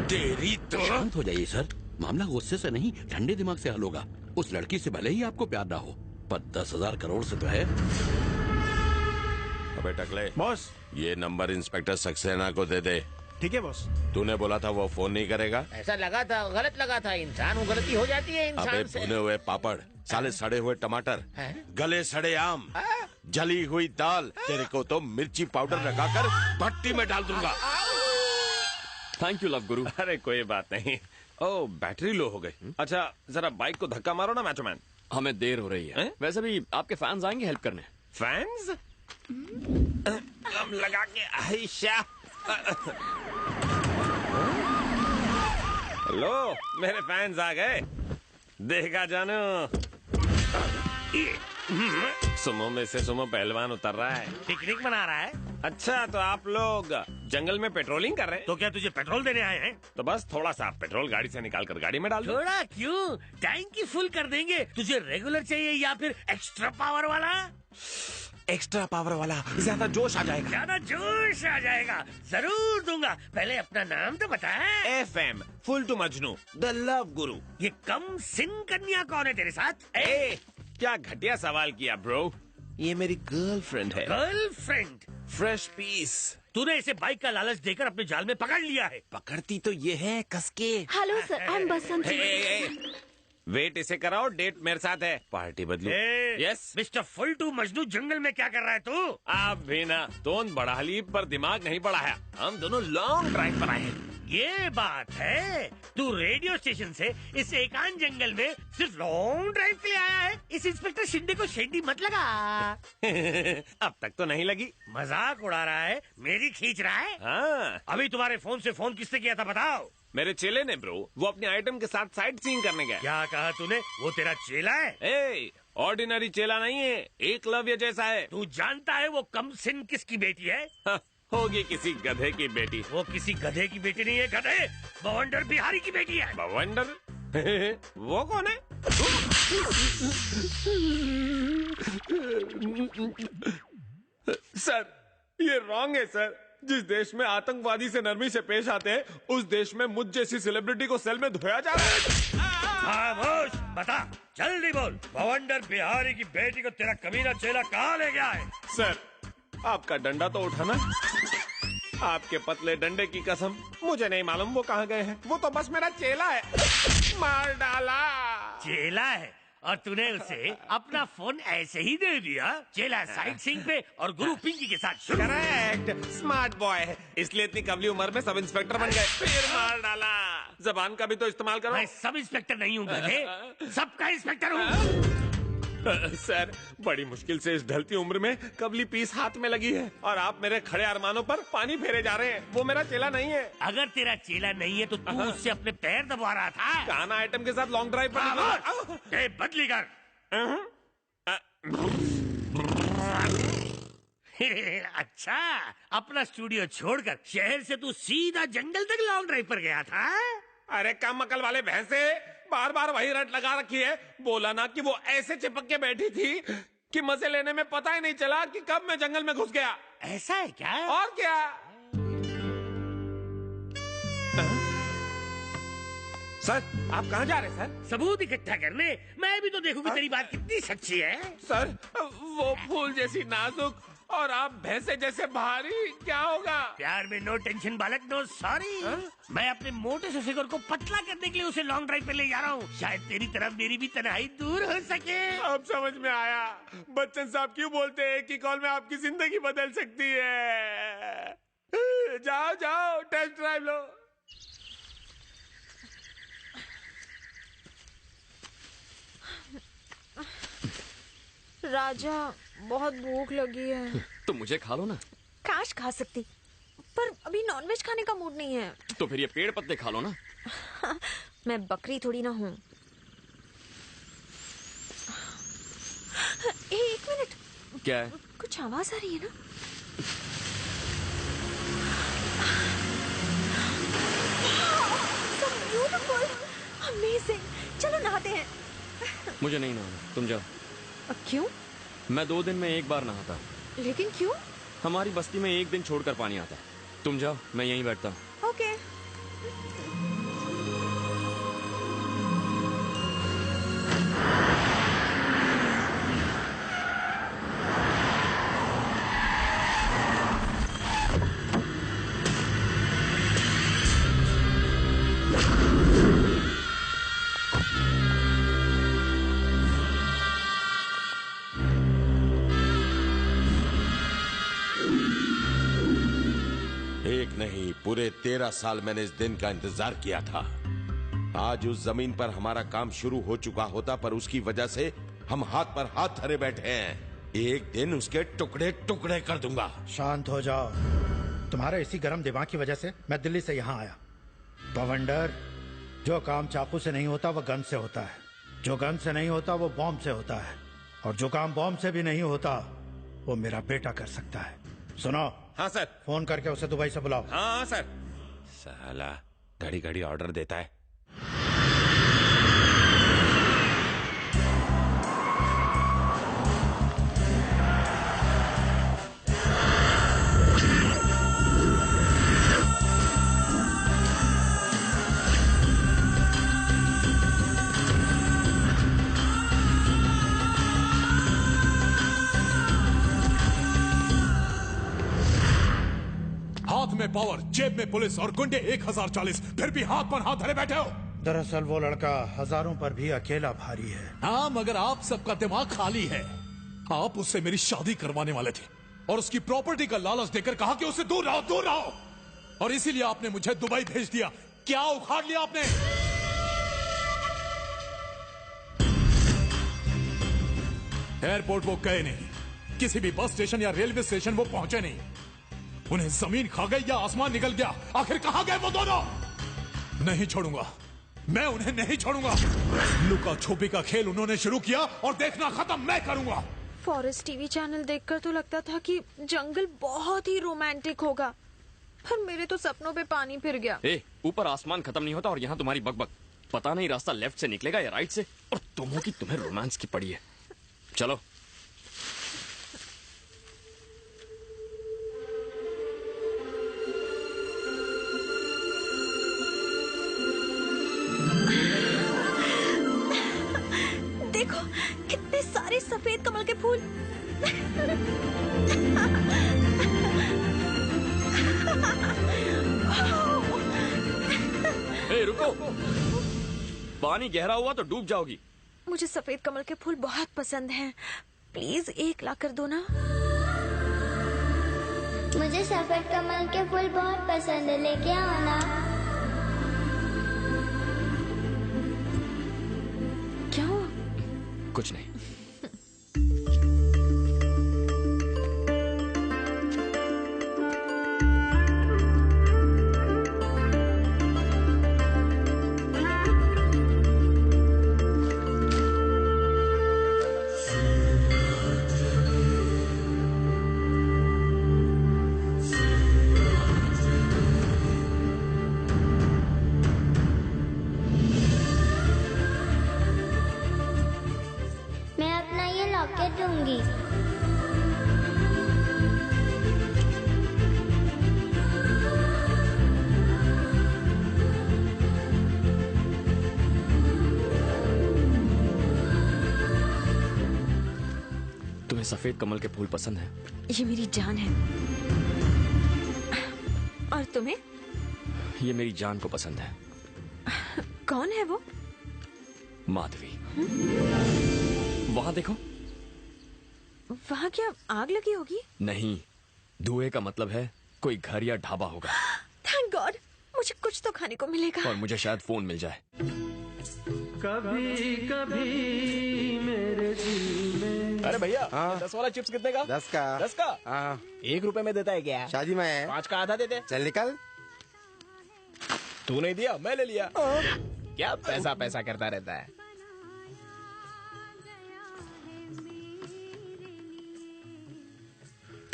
तेरी तो। शांत हो जाइए सर, मामला गुस्से से नहीं ठंडे दिमाग से हल होगा। उस लड़की से भले ही आपको प्यार ना हो, पर 10,000 करोड़ से तो है। अबे टकले बॉस, ये नंबर इंस्पेक्टर सक्सेना को दे दे। ठीक है बॉस। तूने बोला था वो फोन नहीं करेगा। ऐसा लगा था, गलत लगा था। इंसान को गलती हो जाती है इंसान अबे से। भुने हुए पापड़, साले सड़े हुए टमाटर, गले सड़े आम, जली हुई दाल, तेरे को तो मिर्ची पाउडर लगाकर भट्टी में डाल दूंगा। थैंक यू लव गुरु। अरे कोई बात नहीं। ओ, बैटरी लो हो गई। अच्छा जरा बाइक को धक्का मारो ना मैचोमैन। हमें देर हो रही है। वैसे भी आपके फैंस आएंगे हेल्प करने। फैंस? हम लगा के आयशा। हेलो, मेरे फैंस आ गए। देखा जानो, सुमो में से सुमो पहलवान उतर रहा है, पिकनिक मना रहा है। अच्छा तो आप लोग जंगल में पेट्रोलिंग कर रहे हैं? तो क्या तुझे पेट्रोल देने आए हैं? तो बस थोड़ा सा पेट्रोल गाड़ी से निकाल कर गाड़ी में डाल दो। थोड़ा क्यों, टैंक ही फुल कर देंगे। तुझे रेगुलर चाहिए या फिर एक्स्ट्रा पावर वाला? एक्स्ट्रा पावर वाला, ज्यादा जोश आ जाएगा। ज्यादा जोश आ जाएगा, जरूर दूंगा। पहले अपना नाम तो बता। FM full to Majnu, the love guru. ये कम सिंह कन्या कौन है तेरे साथ? क्या घटिया सवाल किया ब्रो। ये मेरी गर्लफ्रेंड है। गर्लफ्रेंड? Fresh piece. तूने इसे बाइक का लालच देकर अपने जाल में पकड़ लिया है। पकड़ती तो ये है कसके। Hello sir, I am Basanti. Wait इसे कराओ, डेट मेरे साथ है, पार्टी बदलू। Yes Mr full to Majnu, जंगल में क्या कर रहा है तू? आप भी ना, टोन बढ़ा ली पर दिमाग नहीं बढ़ाया। हम दोनों लॉन्ग ड्राइव पर आए हैं। ये बात है, तू रेडियो स्टेशन से इस एकांत जंगल में सिर्फ लॉन्ग ड्राइव के लिए आया है। इस इंस्पेक्टर शिंदे को शेंडी मत लगा। अब तक तो नहीं लगी। मजाक उड़ा रहा है, मेरी खींच रहा है। हाँ। अभी तुम्हारे फोन से फोन किसने किया था बताओ? मेरे चेले ने ब्रो, वो अपने आइटम के साथ साइट सीइंग करने गया। क्या कहा तूने? वो तेरा चेला है? ऑर्डिनरी चेला नहीं है, एकलव्य जैसा है। तू जानता है वो कम सिन किसकी बेटी है? होगी किसी गधे की बेटी। वो किसी गधे की बेटी नहीं है, गधे भवंडर बिहारी की बेटी है। भवंडर? वो कौन है? सर ये रॉन्ग है सर। जिस देश में आतंकवादी से नरमी से पेश आते हैं, उस देश में मुझ जैसी सेलिब्रिटी को सेल में धोया जा रहा है। खामोश, बता जल्दी बोल, भवंडर बिहारी की बेटी को तेरा कमीना चेला कहाँ ले गया है? सर आपका डंडा तो उठाना। आपके पतले डंडे की कसम, मुझे नहीं मालूम वो कहाँ गए हैं। वो तो बस मेरा चेला है, मार डाला। चेला है और तूने उसे अपना फोन ऐसे ही दे दिया? चेला साइट सीइंग पे और गुरु पिंकी के साथ। करेक्ट, स्मार्ट बॉय है, इसलिए इतनी कवली उम्र में सब इंस्पेक्टर बन गए। फिर मार डाला। जबान का भी तो इस्तेमाल करो। मैं सब इंस्पेक्टर नहीं हूँ गधे, सबका इंस्पेक्टर हूँ। सर, बड़ी मुश्किल से इस ढलती उम्र में कबली पीस हाथ में लगी है और आप मेरे खड़े अरमानों पर पानी फेरे जा रहे हैं। वो मेरा चेला नहीं है। अगर तेरा चेला नहीं है तो तू उससे अपने पैर दबा रहा था। काना आइटम के साथ लॉन्ग ड्राइव पर बदली कर। अच्छा, अपना स्टूडियो छोड़कर शहर से तू सीधा जंगल तक लॉन्ग ड्राइव पर गया था। अरे कम अकल वाले भैंसे, बार बार वही रट लगा रखी है। बोला ना कि वो ऐसे चिपक के बैठी थी कि मजे लेने में पता ही नहीं चला कि कब मैं जंगल में घुस गया। ऐसा है क्या? और क्या। सर, आप कहाँ जा रहे हैं सर? सबूत इकट्ठा करने। मैं भी तो देखूं कि तेरी बात कितनी सच्ची है। सर, वो फूल जैसी नाजुक और आप भैंसे जैसे भारी, क्या होगा? प्यार में नो टेंशन बालक, नो सॉरी। मैं अपने मोटे से फिगर को पतला करने के लिए उसे लॉन्ग ड्राइव पे ले जा रहा हूँ। शायद तेरी तरफ मेरी भी तन्हाई दूर हो सके। अब समझ में आया बच्चन साहब क्यों बोलते हैं कि कॉल में आपकी जिंदगी बदल सकती है। जाओ जाओ, टेस्ट ड्राइव लो। राजा, बहुत भूख लगी है। तो मुझे खा लो ना। काश खा सकती, पर अभी नॉनवेज खाने का मूड नहीं है। तो फिर ये पेड़ पत्ते खा लो ना। मैं बकरी थोड़ी ना हूँ। एक मिनट। क्या है? कुछ आवाज आ रही है ना? So beautiful, amazing। चलो नहाते हैं। मुझे नहीं नहाना, तुम जाओ। क्यों? मैं 2 दिन में एक बार नहाता। लेकिन क्यों? हमारी बस्ती में एक दिन छोड़कर पानी आता। तुम जाओ, मैं यहीं बैठता हूँ। ओके। नहीं, पूरे 13 साल मैंने इस दिन का इंतजार किया था। आज उस जमीन पर हमारा काम शुरू हो चुका होता, पर उसकी वजह से हम हाथ पर हाथ धरे बैठे हैं। एक दिन उसके टुकड़े टुकड़े कर दूंगा। शांत हो जाओ। तुम्हारे इसी गर्म दिमाग की वजह से मैं दिल्ली से यहाँ आया। बवंडर, जो काम चाकू से नहीं होता वो गन से होता है, जो गन से नहीं होता वो बॉम्ब से होता है, और जो काम बॉम्ब से भी नहीं होता वो मेरा बेटा कर सकता है। सुनो। हाँ सर। फोन करके उसे दुबई से बुलाओ। हाँ सर। साला घड़ी घड़ी ऑर्डर देता है। हाथ में पावर, जेब में पुलिस और गुंडे 1040, फिर भी हाथ पर हाथ धरे बैठे हो। दरअसल वो लड़का हजारों पर भी अकेला भारी है। हाँ, मगर आप सबका दिमाग खाली है। आप उससे मेरी शादी करवाने वाले थे और उसकी प्रॉपर्टी का लालच देकर कहा कि उससे दूर रहो, दूर रहो, और इसीलिए आपने मुझे दुबई भेज दिया। क्या उखाड़ लिया आपने? एयरपोर्ट वो गए नहीं, किसी भी बस स्टेशन या रेलवे स्टेशन वो पहुंचे नहीं। उन्हें जमीन खा गई या आसमान निकल गया, आखिर कहां गए वो दोनों? नहीं छोड़ूंगा, मैं उन्हें नहीं छोड़ूंगा। लुका छुपी का खेल उन्होंने शुरू किया और देखना खत्म मैं करूंगा। फॉरेस्ट टीवी चैनल देखकर तो लगता था कि जंगल बहुत ही रोमांटिक होगा, पर मेरे तो सपनों पे पानी फिर गया। ऊपर आसमान खत्म नहीं होता और यहाँ तुम्हारी बकबक। पता नहीं रास्ता लेफ्ट से निकलेगा या राइट से, और तुम हो कि तुम्हें रोमांस की पड़ी है। चलो। देखो कितने सारे सफेद कमल के फूल। रुको, पानी गहरा हुआ तो डूब जाओगी। मुझे सफेद कमल के फूल बहुत पसंद हैं, प्लीज 1 ला कर दो ना। मुझे सफेद कमल के फूल बहुत पसंद है, लेके आओ ना। क्या हुआ? कुछ नहीं। सफेद कमल के फूल पसंद है। ये मेरी जान है। और तुम्हें? ये मेरी जान को पसंद है। कौन है वो? माधवी। वहां देखो। वहां क्या आग लगी होगी? नहीं, धुएं का मतलब है कोई घर या ढाबा होगा। थैंक गॉड, मुझे कुछ तो खाने को मिलेगा। और मुझे शायद फोन मिल जाए। कभी कभी मेरे दिल में। अरे भैया, 10 वाला चिप्स कितने का? 10 का। 10 का? 1 रुपए में देता है क्या? शादी में है। 5 का आधा दे दे। चल निकल। तू नहीं दिया, मैं ले लिया। क्या पैसा पैसा करता रहता है।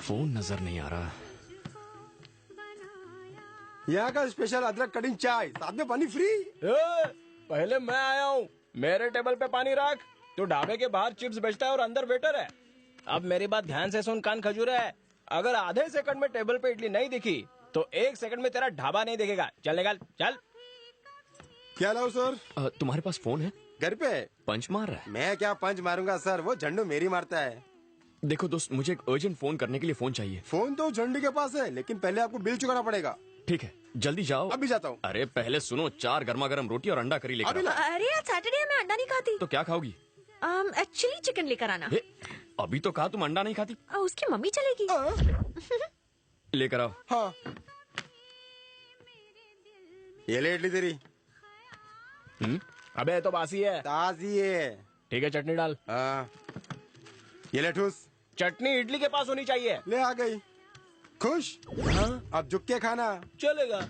फोन नजर नहीं आ रहा। यहाँ का स्पेशल अदरक कटिंग चाय, साथ में पानी फ्री। पहले मैं आया हूँ, मेरे टेबल पे पानी रख। तू ढाबे के बाहर चिप्स बेचता है और अंदर वेटर है। अब मेरी बात ध्यान से सुन, कान खजूर है। अगर आधे सेकंड में टेबल पे इडली नहीं दिखी तो 1 सेकंड में तेरा ढाबा नहीं दिखेगा। चल निकल, चल। क्या लाओ सर? तुम्हारे पास फोन है? घर पे। पंच मार रहा है? मैं क्या पंच मारूंगा सर, वो झंडू मेरी मारता है। देखो दोस्त, मुझे एक अर्जेंट फोन करने के लिए फोन चाहिए। फोन तो झंडू के पास है, लेकिन पहले आपको बिल चुकाना पड़ेगा। ठीक है, जल्दी जाओ। अभी जाता हूँ। अरे पहले सुनो, 4 गर्मा गर्म रोटी और अंडा करी लेकर आओ। अरे आज सैटरडे है, मैं अंडा नहीं खाती। तो क्या खाओगी? चिली चिकन लेकर आना। अभी तो कहा तुम अंडा नहीं खाती। उसकी मम्मी चलेगी। लेकर आओ। हाँ। ये ले इडली तेरी। अबे तो बासी है। ताजी है। ठीक है, चटनी डाल। ये ले ठूस। चटनी इडली के पास होनी चाहिए। ले आ गई। खुश? अब झुक के खाना। चलेगा।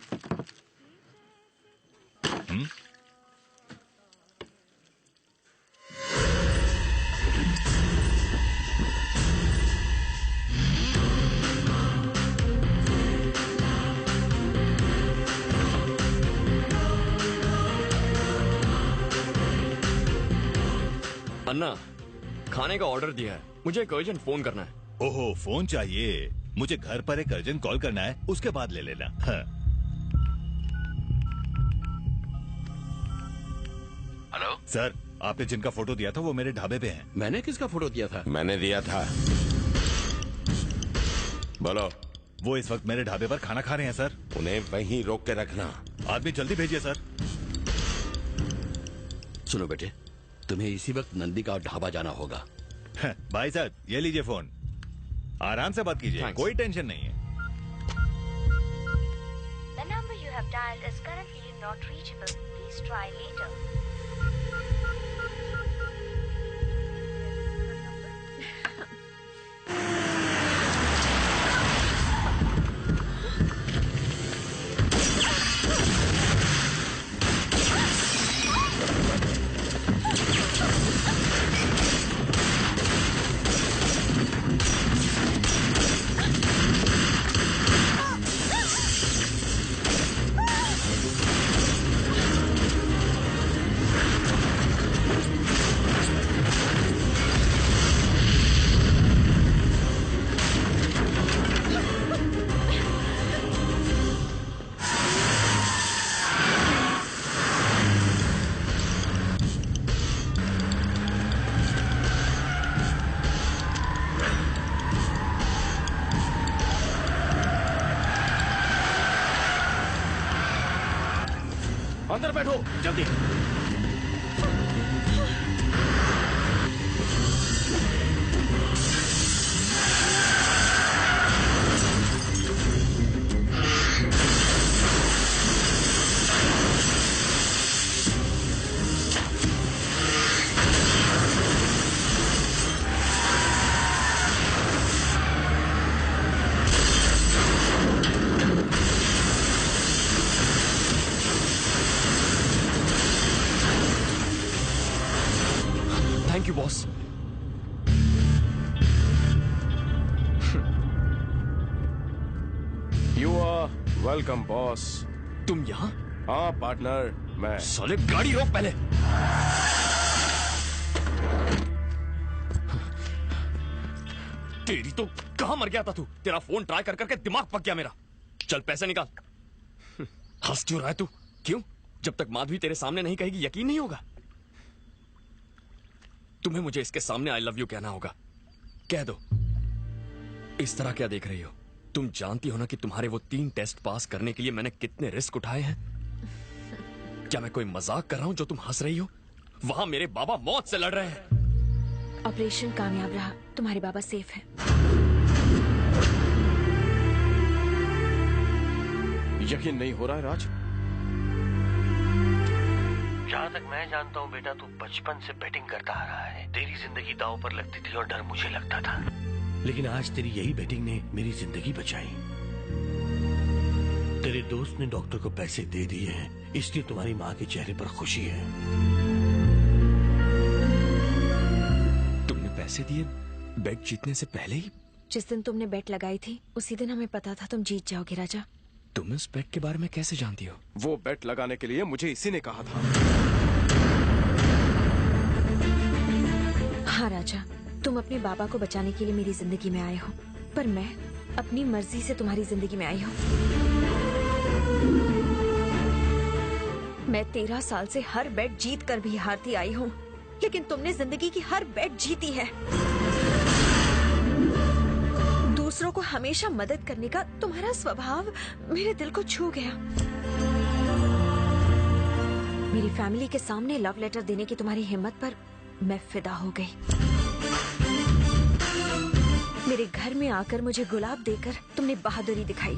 अन्ना, खाने का ऑर्डर दिया है, मुझे एक अर्जेंट फोन करना है। ओहो, फोन चाहिए? मुझे घर पर एक अर्जेंट कॉल करना है, उसके बाद ले लेना। हाँ। हेलो सर, आपने जिनका फोटो दिया था वो मेरे ढाबे पे हैं। मैंने किसका फोटो दिया था? मैंने दिया था। बोलो। वो इस वक्त मेरे ढाबे पर खाना खा रहे हैं सर। उन्हें वहीं रोक के रखना। आदमी जल्दी भेजिए सर। सुनो बेटे, तुम्हें इसी वक्त नंदी का ढाबा जाना होगा। भाई साहब, ये लीजिए फोन, आराम से बात कीजिए, कोई टेंशन नहीं है। The number you have dialed is currently not reachable. Please try later. अंदर बैठो जल्दी। Thank you boss. You are welcome boss. तुम यहाँ? हाँ पार्टनर, मैं। साले गाड़ी रोक पहले। तेरी तो कहाँ मर गया था तू? तेरा फोन ट्राई कर करके दिमाग पक गया मेरा। चल पैसे निकाल। हंस क्यों रहा है तू? क्यों? जब तक माधवी तेरे सामने नहीं कहेगी यकीन नहीं होगा। तुम्हें मुझे इसके सामने आई लव यू कहना होगा। कह दो। इस तरह क्या देख रही हो? तुम जानती हो ना कि तुम्हारे वो 3 टेस्ट पास करने के लिए मैंने कितने रिस्क उठाए हैं। क्या मैं कोई मजाक कर रहा हूं जो तुम हंस रही हो? वहां मेरे बाबा मौत से लड़ रहे हैं। ऑपरेशन कामयाब रहा, तुम्हारे बाबा सेफ हैं। यकीन नहीं हो रहा है राज। जहाँ तक मैं जानता हूँ बेटा, तू बचपन से बैटिंग करता आ रहा है। तेरी जिंदगी दांव पर लगती थी और डर मुझे लगता था, लेकिन आज तेरी यही बैटिंग ने मेरी जिंदगी बचाई। तेरे दोस्त ने डॉक्टर को पैसे दे दिए हैं, इसलिए तुम्हारी माँ के चेहरे पर खुशी है। तुमने पैसे दिए बेट जीतने से पहले ही? जिस दिन तुमने बेट लगाई थी उसी दिन हमें पता था तुम जीत जाओगे राजा। तुम इस बेट के बारे में कैसे जानती हो? वो बेट लगाने के लिए मुझे इसी ने कहा था। हाँ राजा, तुम अपने बाबा को बचाने के लिए मेरी जिंदगी में आए हो, पर मैं अपनी मर्जी से तुम्हारी जिंदगी में आई हूँ। मैं 13 साल से हर बेट जीत कर भी हारती आई हूँ, लेकिन तुमने जिंदगी की हर बेट जीती है। दूसरों को हमेशा मदद करने का तुम्हारा स्वभाव मेरे दिल को छू गया। मेरी फैमिली के सामने लव लेटर देने की तुम्हारी हिम्मत पर मैं फिदा हो गई। मेरे घर में आकर मुझे गुलाब देकर तुमने बहादुरी दिखाई।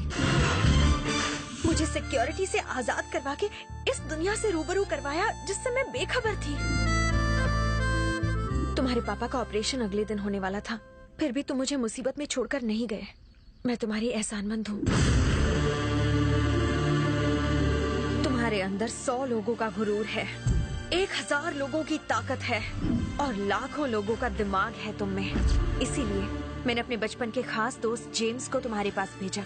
मुझे सिक्योरिटी से आजाद करवा के इस दुनिया से रूबरू करवाया जिससे मैं बेखबर थी। तुम्हारे पापा का ऑपरेशन अगले दिन होने वाला था, फिर भी तुम मुझे मुसीबत में छोड़कर नहीं गए। मैं तुम्हारी एहसानमंद हूँ। तुम्हारे अंदर 100 लोगों का गुरूर है, 1000 लोगों की ताकत है और लाखों लोगों का दिमाग है तुम में। इसीलिए मैंने अपने बचपन के खास दोस्त जेम्स को तुम्हारे पास भेजा।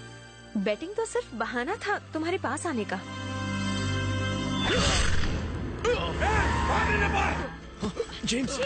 बैटिंग तो सिर्फ बहाना था तुम्हारे पास आने का। जेम्स,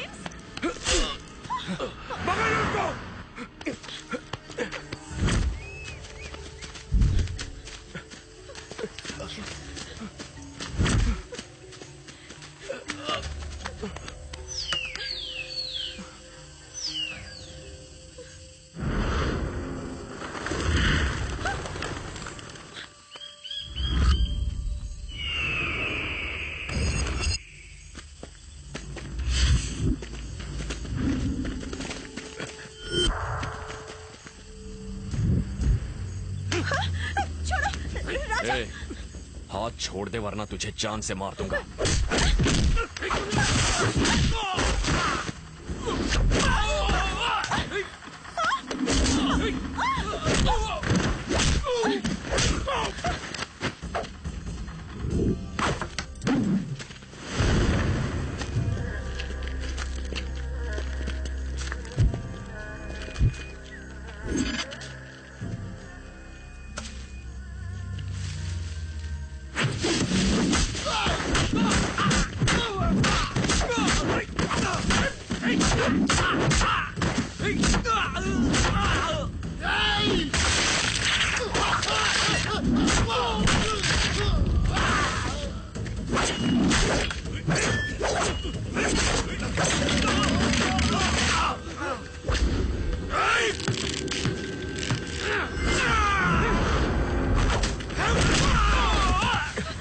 हाथ छोड़ दे वरना तुझे जान से मार दूंगा।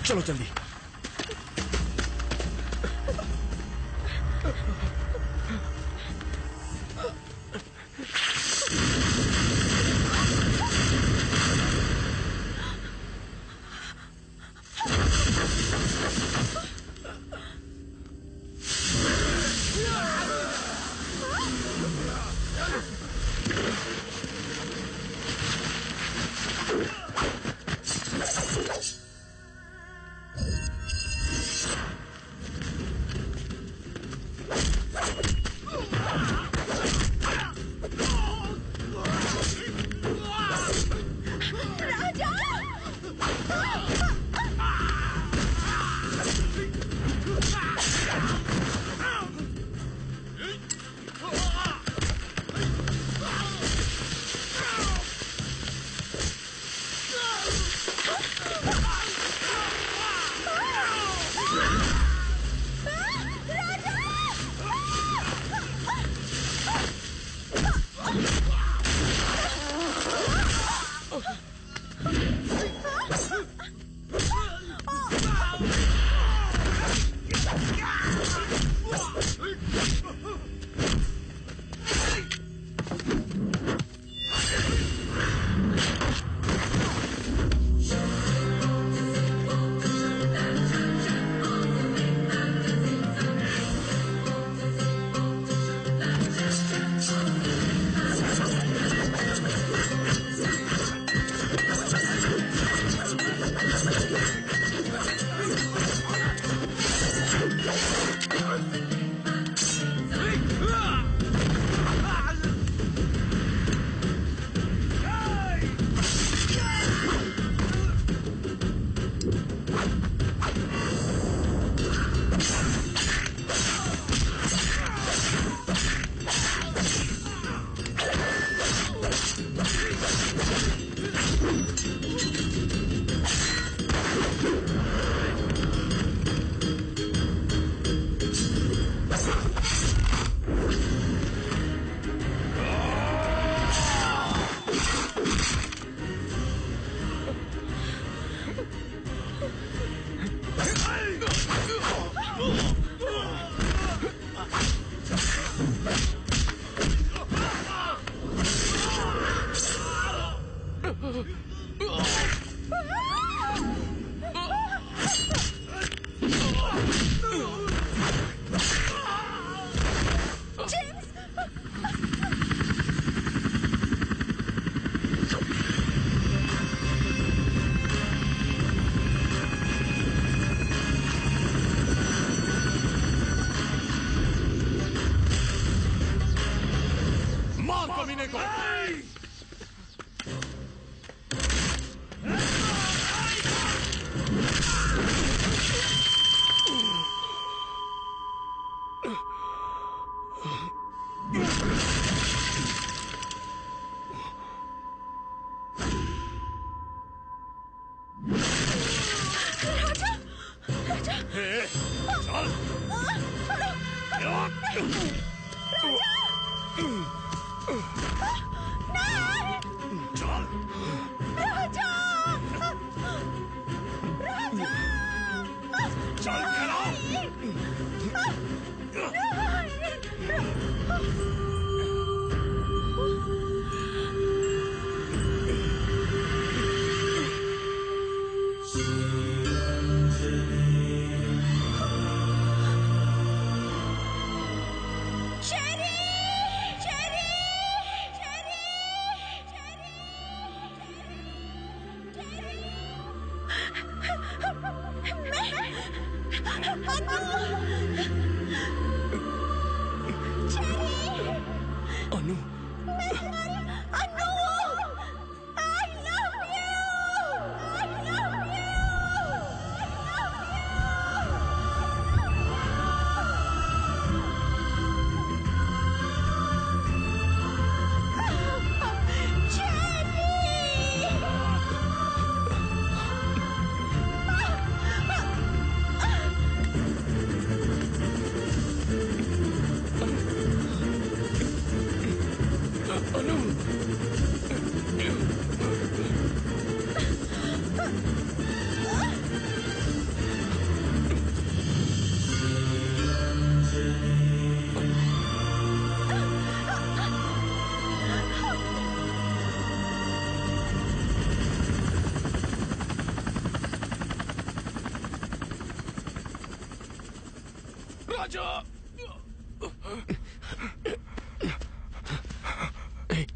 चलो जल्दी।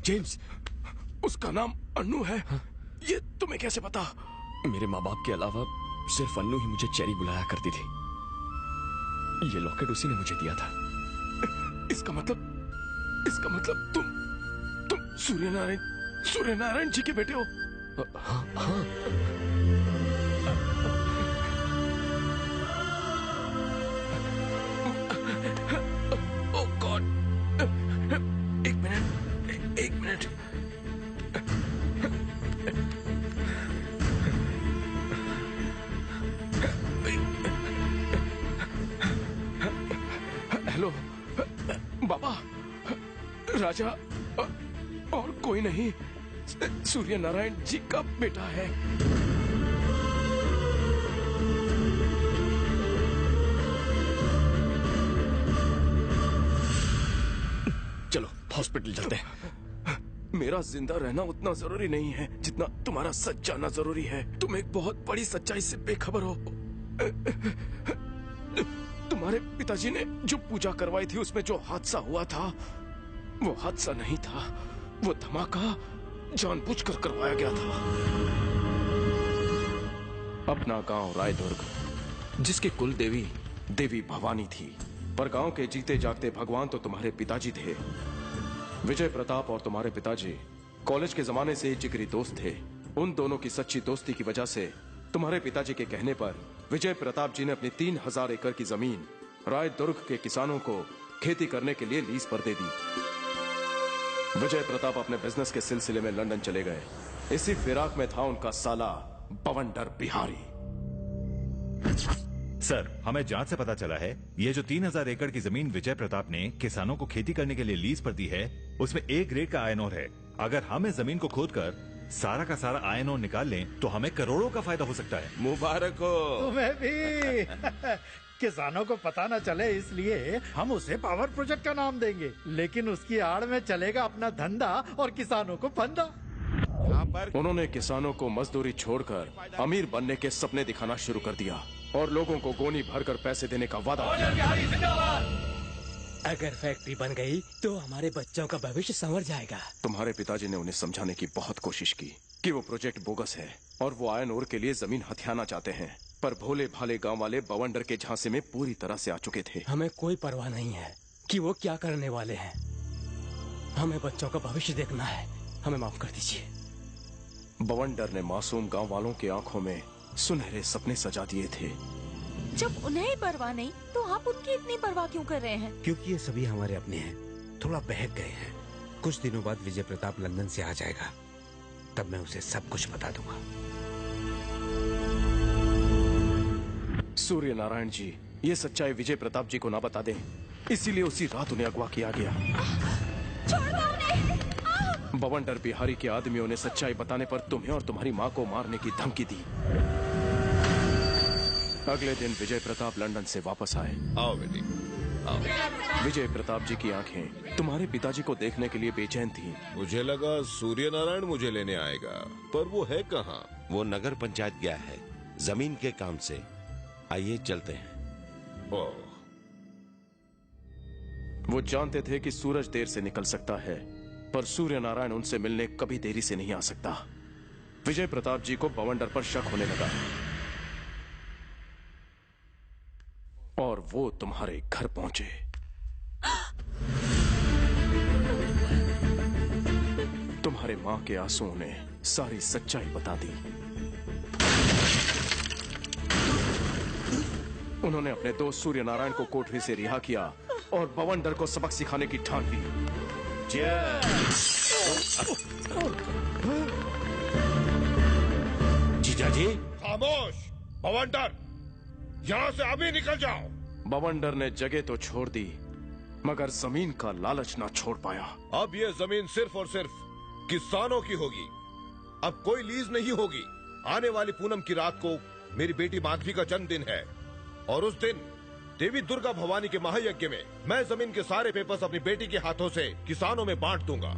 जेम्स, उसका नाम अन्नू है। ये तुम्हें कैसे पता? मेरे माँ बाप के अलावा सिर्फ अन्नू ही मुझे चेरी बुलाया करती थी। ये लॉकेट उसी ने मुझे दिया था। इसका मतलब तुम सूर्यनारायण जी के बेटे हो? हाँ। ओह गॉड, एक मिनट। हेलो बाबा, राजा और कोई नहीं, सूर्यनारायण जी का बेटा है। चलो हॉस्पिटल चलते हैं। मेरा जिंदा रहना उतना जरूरी नहीं है जितना तुम्हारा सच जानना जरूरी है। तुम एक बहुत बड़ी सच्चाई से बेखबर हो। तुम्हारे पिताजी ने जो पूजा करवाई थी उसमें जो हादसा हुआ था वो हादसा नहीं था, वो धमाका जानबूझकर करवाया गया था। अपना गांव रायदुर्ग, जिसके कुल देवी देवी भवानी थी, पर गांव के जीते जागते भगवान तो तुम्हारे पिताजी थे। विजय प्रताप और तुम्हारे पिताजी कॉलेज के जमाने से जिगरी दोस्त थे। उन दोनों की सच्ची दोस्ती की वजह से तुम्हारे पिताजी के कहने पर विजय प्रताप जी ने अपनी 3000 एकड़ की जमीन रायदुर्ग के किसानों को खेती करने के लिए लीज पर दे दी। विजय प्रताप अपने बिजनेस के सिलसिले में लंदन चले गए। इसी फिराक में था उनका साला बवंडर बिहारी। सर, हमें जांच से पता चला है ये जो 3000 एकड़ की जमीन विजय प्रताप ने किसानों को खेती करने के लिए लीज पर दी है उसमें A ग्रेड का आयरन ओर है। अगर हम इस जमीन को खोदकर सारा का सारा आयरन ओर निकाल लें तो हमें करोड़ों का फायदा हो सकता है। मुबारक हो तुम्हें भी। किसानों को पता न चले इसलिए हम उसे पावर प्रोजेक्ट का नाम देंगे, लेकिन उसकी आड़ में चलेगा अपना धंधा और किसानों को फंदा। उन्होंने किसानों को मजदूरी छोड़कर अमीर बनने के सपने दिखाना शुरू कर दिया और लोगों को गोनी भरकर पैसे देने का वादा किया। अगर फैक्ट्री बन गई तो हमारे बच्चों का भविष्य संवर जाएगा। तुम्हारे पिताजी ने उन्हें समझाने की बहुत कोशिश की कि वो प्रोजेक्ट बोगस है और वो आयरन ओर के लिए जमीन हथियाना चाहते हैं, पर भोले भाले गांव वाले बवंडर के झांसे में पूरी तरह से आ चुके थे। हमें कोई परवाह नहीं है कि वो क्या करने वाले हैं। हमें बच्चों का भविष्य देखना है। हमें माफ कर दीजिए। बवंडर ने मासूम गांव वालों की आंखों में सुनहरे सपने सजा दिए थे। जब उन्हें ही परवाह नहीं तो आप उनकी इतनी परवाह क्यों कर रहे हैं? क्योंकि ये सभी हमारे अपने हैं, थोड़ा बहक गए हैं। कुछ दिनों बाद विजय प्रताप लंदन से आ जाएगा, तब मैं उसे सब कुछ बता दूंगा। सूर्य नारायण जी ये सच्चाई विजय प्रताप जी को ना बता दें, इसीलिए उसी रात उन्हें अगवा किया गया। छोड़ दो उन्हें। बवंडर बिहारी के आदमियों ने सच्चाई बताने पर तुम्हें और तुम्हारी माँ को मारने की धमकी दी। अगले दिन विजय प्रताप लंदन से वापस आए। आओ बेटी, आओ। विजय प्रताप जी की आंखें तुम्हारे पिताजी को देखने के लिए बेचैन थीं। मुझे लगा सूर्य नारायण मुझे लेने आएगा, पर वो है कहाँ? वो नगर पंचायत गया है जमीन के काम से। आइए चलते हैं। वो जानते थे कि सूरज देर से निकल सकता है, पर सूर्य नारायण उनसे मिलने कभी देरी से नहीं आ सकता। विजय प्रताप जी को बवंडर पर शक होने लगा और वो तुम्हारे घर पहुंचे। तुम्हारे मां के आंसुओं ने सारी सच्चाई बता दी। उन्होंने अपने दोस्त सूर्य नारायण को कोठरी से रिहा किया और बवंडर को सबक सिखाने की ठान ली। जीजाजी, खामोश! बवंडर, यहाँ से अभी निकल जाओ। बवंडर ने जगह तो छोड़ दी, मगर जमीन का लालच ना छोड़ पाया। अब ये जमीन सिर्फ और सिर्फ किसानों की होगी। अब कोई लीज नहीं होगी। आने वाली पूनम की रात को मेरी बेटी माधवी का जन्मदिन है और उस दिन देवी दुर्गा भवानी के महायज्ञ में मैं जमीन के सारे पेपर्स अपनी बेटी के हाथों से किसानों में बांट दूंगा।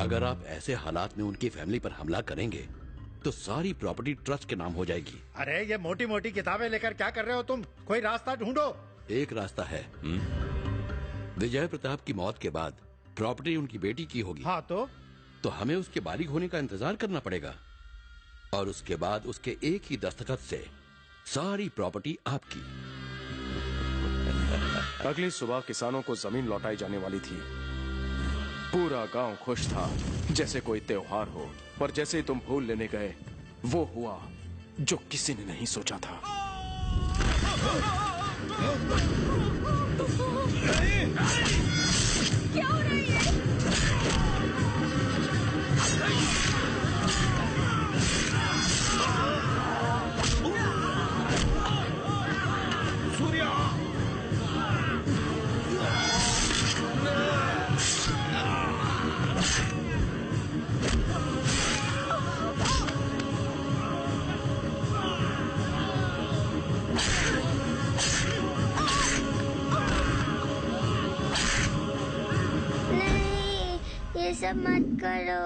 अगर आप ऐसे हालात में उनकी फैमिली पर हमला करेंगे तो सारी प्रॉपर्टी ट्रस्ट के नाम हो जाएगी। अरे ये मोटी मोटी किताबें लेकर क्या कर रहे हो तुम? कोई रास्ता ढूंढो। एक रास्ता है। विजय प्रताप की मौत के बाद प्रॉपर्टी उनकी बेटी की होगी। हाँ तो हमें उसके बालिग होने का इंतजार करना पड़ेगा और उसके बाद उसके एक ही दस्तखत से सारी प्रॉपर्टी आपकी। अगली सुबह किसानों को जमीन लौटाई जाने वाली थी। पूरा गांव खुश था जैसे कोई त्योहार हो, पर जैसे ही तुम फूल लेने गए वो हुआ जो किसी ने नहीं सोचा था। क्या हो रही है? सूर्या! नहीं, ये सब मत करो।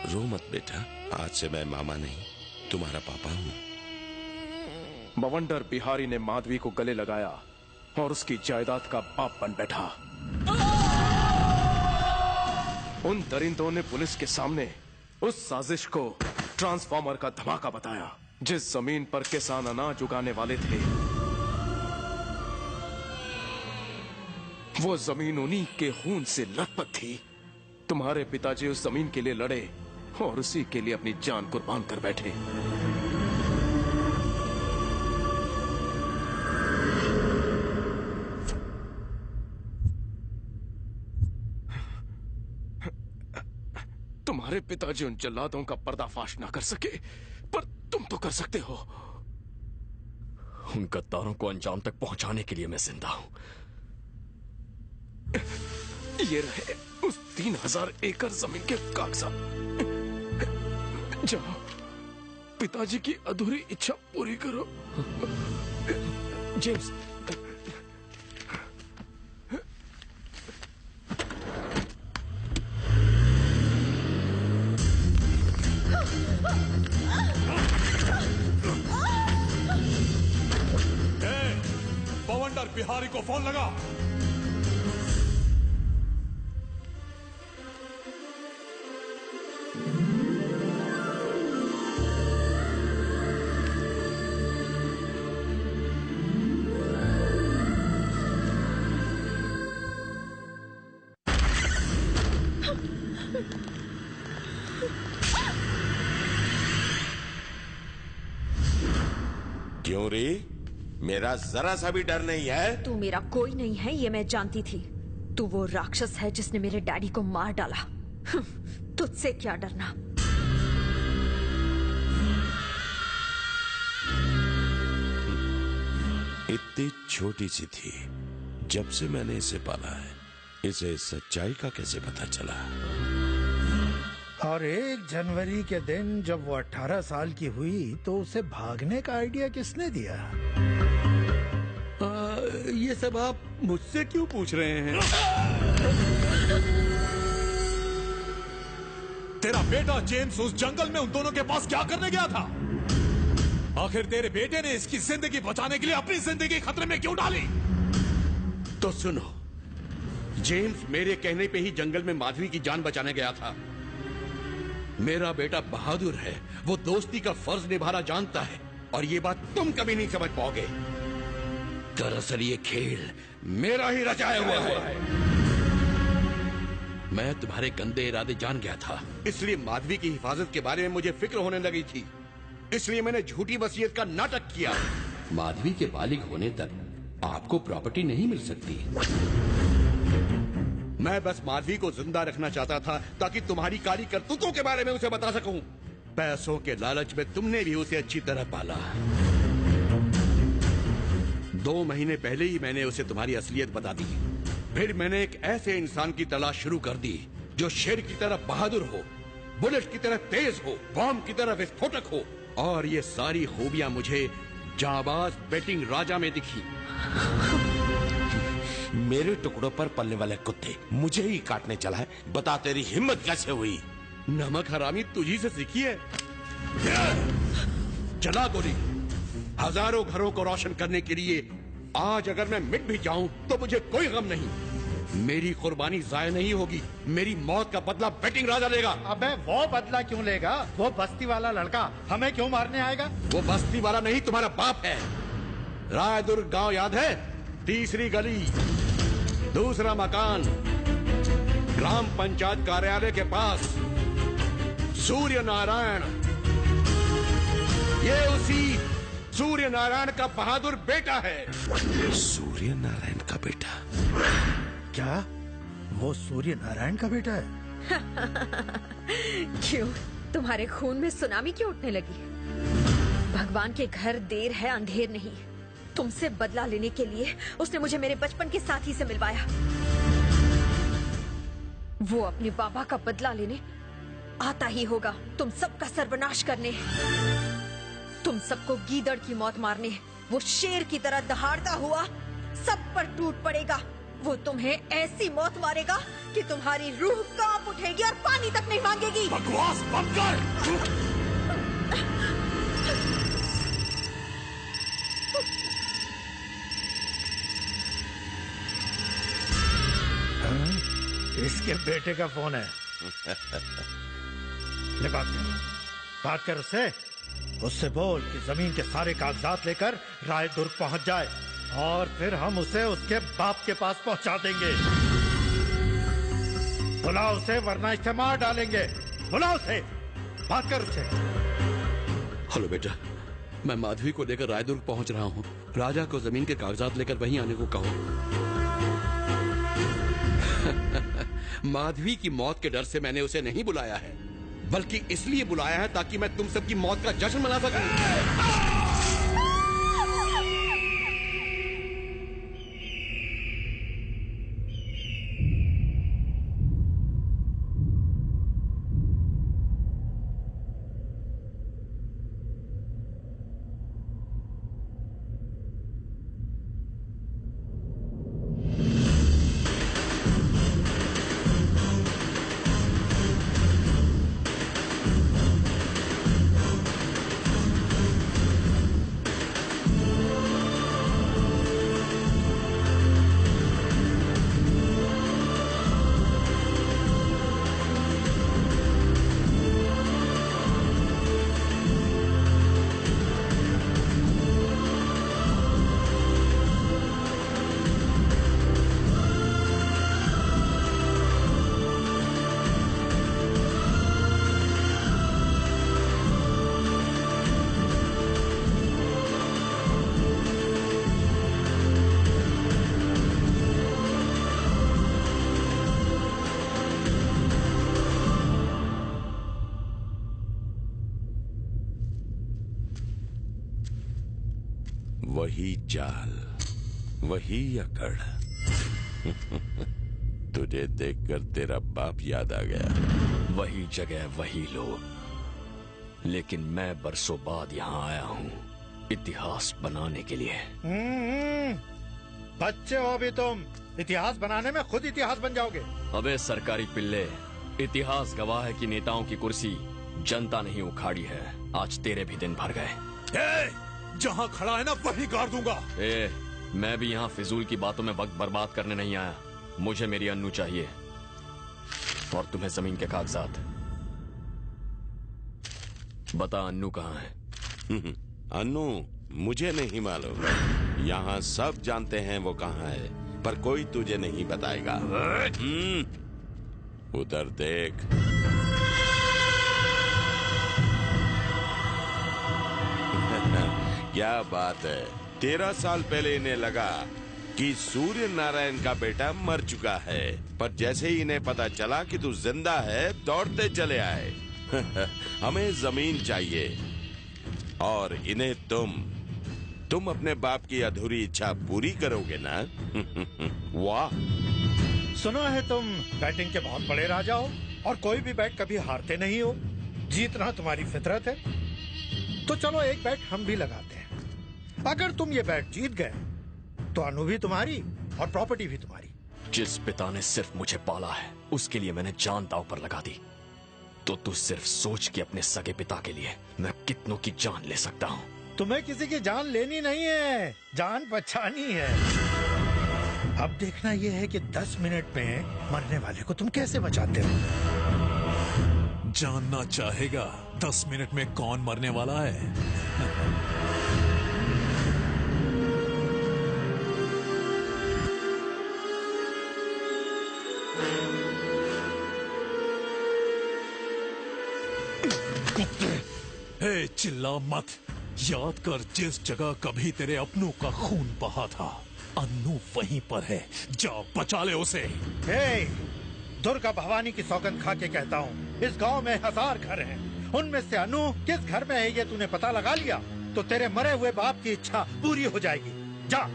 रो मत बेटा, आज से मैं मामा नहीं तुम्हारा पापा हूँ। बवंडर बिहारी ने माधवी को गले लगाया और उसकी जायदाद का बाप बन बैठा। उन दरिंदों ने पुलिस के सामने उस साजिश को ट्रांसफार्मर का धमाका बताया। जिस जमीन पर किसान अनाज उगाने वाले थे वो जमीन उन्हीं के खून से लथपथ थी। तुम्हारे पिताजी उस जमीन के लिए लड़े और उसी के लिए अपनी जान कुर्बान कर बैठे। तुम्हारे पिताजी उन जल्लादों का पर्दाफाश ना कर सके, पर तुम तो कर सकते हो। उन गद्दारों को अंजाम तक पहुंचाने के लिए मैं जिंदा हूं। ये रहे उस 3000 एकड़ जमीन के कागजात। जाओ, पिताजी की अधूरी इच्छा पूरी करो। जेम्स, बवंडर बिहारी को फोन लगा। क्यों रे? मेरा जरा सा भी डर नहीं है? तू मेरा कोई नहीं है ये मैं जानती थी, तू वो राक्षस है जिसने मेरे डैडी को मार डाला। तुझसे क्या डरना। इतनी छोटी सी थी, जब से मैंने इसे पाला है, इसे सच्चाई का कैसे पता चला? और 1 जनवरी के दिन जब वो 18 साल की हुई तो उसे भागने का आइडिया किसने दिया? ये सब आप मुझसे क्यों पूछ रहे हैं? तेरा बेटा जेम्स उस जंगल में उन दोनों के पास क्या करने गया था? आखिर तेरे बेटे ने इसकी जिंदगी बचाने के लिए अपनी जिंदगी खतरे में क्यों डाली? तो सुनो, जेम्स मेरे कहने पे ही जंगल में माधवी की जान बचाने गया था। मेरा बेटा बहादुर है, वो दोस्ती का फर्ज निभाना जानता है, और ये बात तुम कभी नहीं समझ पाओगे। दरअसल ये खेल मेरा ही रचाया हुआ है। मैं तुम्हारे गंदे इरादे जान गया था, इसलिए माधवी की हिफाजत के बारे में मुझे फिक्र होने लगी थी। इसलिए मैंने झूठी वसीयत का नाटक किया। माधवी के बालिग होने तक आपको प्रॉपर्टी नहीं मिल सकती। मैं बस माधवी को जिंदा रखना चाहता था ताकि तुम्हारी काली करतूतों के बारे में उसे बता सकूं। पैसों के लालच में तुमने भी उसे अच्छी तरह पाला। 2 महीने पहले ही मैंने उसे तुम्हारी असलियत बता दी। फिर मैंने एक ऐसे इंसान की तलाश शुरू कर दी जो शेर की तरह बहादुर हो, बुलेट की तरह तेज हो, बॉम्ब की तरह विस्फोटक हो, और ये सारी खूबियां मुझे जाबाज बेटिंग राजा में दिखी। मेरे टुकड़ों पर पलने वाले कुत्ते मुझे ही काटने चला है। बता तेरी हिम्मत कैसे हुई? नमक हरामी तुझी से सीखी है। चला गोली। हजारों घरों को रोशन करने के लिए आज अगर मैं मिट भी जाऊं तो मुझे कोई गम नहीं। मेरी कुर्बानी जाया नहीं होगी। मेरी मौत का बदला बेटिंग राजा लेगा। अबे वो बदला क्यों लेगा? वो बस्ती वाला लड़का हमें क्यों मारने आएगा? वो बस्ती वाला नहीं, तुम्हारा बाप है। रायदुर्ग गांव याद है? 3री गली, 2रा मकान, ग्राम पंचायत कार्यालय के पास। सूर्य नारायण, ये उसी सूर्य नारायण का बहादुर बेटा है। सूर्य नारायण का बेटा? क्या वो सूर्य नारायण का बेटा है? क्यों, तुम्हारे खून में सुनामी क्यों उठने लगी? भगवान के घर देर है अंधेर नहीं। तुमसे बदला लेने के लिए उसने मुझे मेरे बचपन के साथी से मिलवाया। वो अपने बाबा का बदला लेने आता ही होगा, तुम सबका सर्वनाश करने, तुम सबको गीदड़ की मौत मारने। वो शेर की तरह दहाड़ता हुआ सब पर टूट पड़ेगा। वो तुम्हें ऐसी मौत मारेगा कि तुम्हारी रूह कांप उठेगी और पानी तक नहीं मांगेगी। बकवास बंद कर। इसके बेटे का फोन है। ले बात कर उससे। उससे बोल कि जमीन के सारे कागजात लेकर रायदुर्ग पहुंच जाए और फिर हम उसे उसके बाप के पास पहुंचा देंगे। बुलाओ उसे, वरना इसे मार डालेंगे। बुलाओ उसे, बात कर उससे। हेलो बेटा, मैं माधवी को लेकर रायदुर्ग पहुंच रहा हूँ। राजा को जमीन के कागजात लेकर वहीं आने को कहो। माधवी की मौत के डर से मैंने उसे नहीं बुलाया है, बल्कि इसलिए बुलाया है ताकि मैं तुम सबकी मौत का जश्न मना सकूं। वही चाल, वही अकड़। तुझे देखकर तेरा बाप याद आ गया। वही जगह, वही लोग, लेकिन मैं बरसों बाद यहाँ आया हूँ इतिहास बनाने के लिए। बच्चे हो अभी तुम, इतिहास बनाने में खुद इतिहास बन जाओगे। अबे सरकारी पिल्ले, इतिहास गवाह है कि नेताओं की कुर्सी जनता नहीं उखाड़ी है। आज तेरे भी दिन भर गए। जहाँ खड़ा है ना वहीं गाड़ दूंगा। मैं भी यहाँ फिजूल की बातों में वक्त बर्बाद करने नहीं आया। मुझे मेरी अन्नू चाहिए और तुम्हें जमीन के कागजात। बता अन्नू कहाँ है? अन्नू मुझे नहीं मालूम। यहाँ सब जानते हैं वो कहाँ है, पर कोई तुझे नहीं बताएगा। उधर देख। क्या बात है। 13 साल पहले इन्हें लगा कि सूर्य नारायण का बेटा मर चुका है, पर जैसे ही इन्हें पता चला कि तू जिंदा है, दौड़ते चले आए। हमें जमीन चाहिए और इन्हें तुम अपने बाप की अधूरी इच्छा पूरी करोगे ना? वाह। सुना है तुम बैटिंग के बहुत बड़े राजा हो और कोई भी बैट कभी हारते नहीं हो। जीतना तुम्हारी फितरत है। तो चलो एक बैट हम भी लगाते हैं। अगर तुम ये बैट जीत गए तो अनु भी तुम्हारी और प्रॉपर्टी भी तुम्हारी। जिस पिता ने सिर्फ मुझे पाला है उसके लिए मैंने जान दांव पर लगा दी, तो तू सिर्फ सोच कि अपने सगे पिता के लिए मैं कितनों की जान ले सकता हूँ। तुम्हें किसी की जान लेनी नहीं है, जान बचानी है। अब देखना यह है कि 10 मिनट में मरने वाले को तुम कैसे बचाते हो। जानना चाहेगा 10 मिनट में कौन मरने वाला है? हे चिल्ला मत। याद कर जिस जगह कभी तेरे अपनों का खून बहा था, अन्नू वहीं पर है। जा बचा ले उसे। हे, दुर्गा भवानी की सौगंध खा के कहता हूँ, इस गांव में 1000 घर हैं। उनमें से अनु किस घर में है ये तूने पता लगा लिया तो तेरे मरे हुए बाप की इच्छा पूरी हो जाएगी। जा।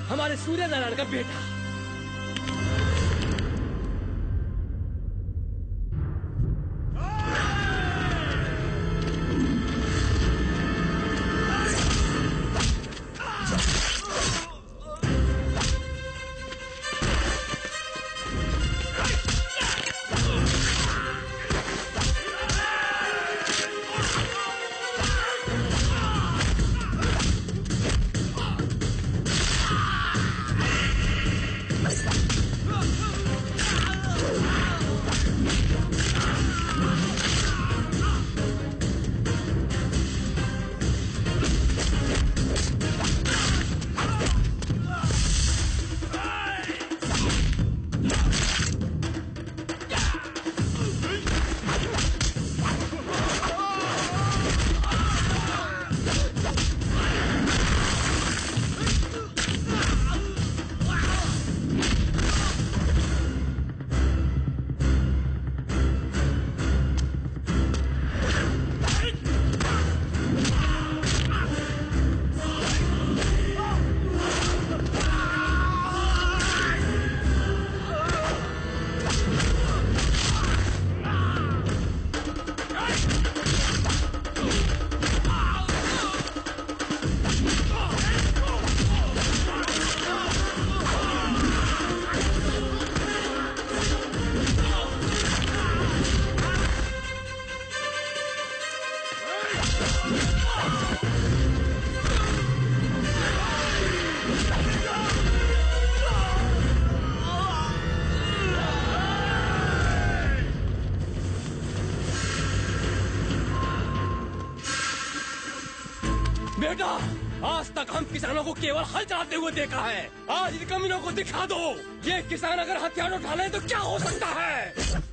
हमारे सूर्य नारायण का बेटा। बेटा, आज तक हम किसानों को केवल हल चलाते हुए देखा है। आज इन कमीनों को दिखा दो, ये किसान अगर हथियार उठा ले तो क्या हो सकता है।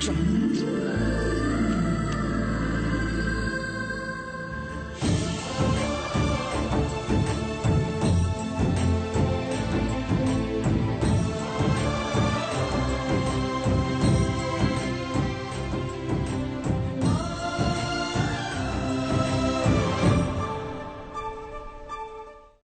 John.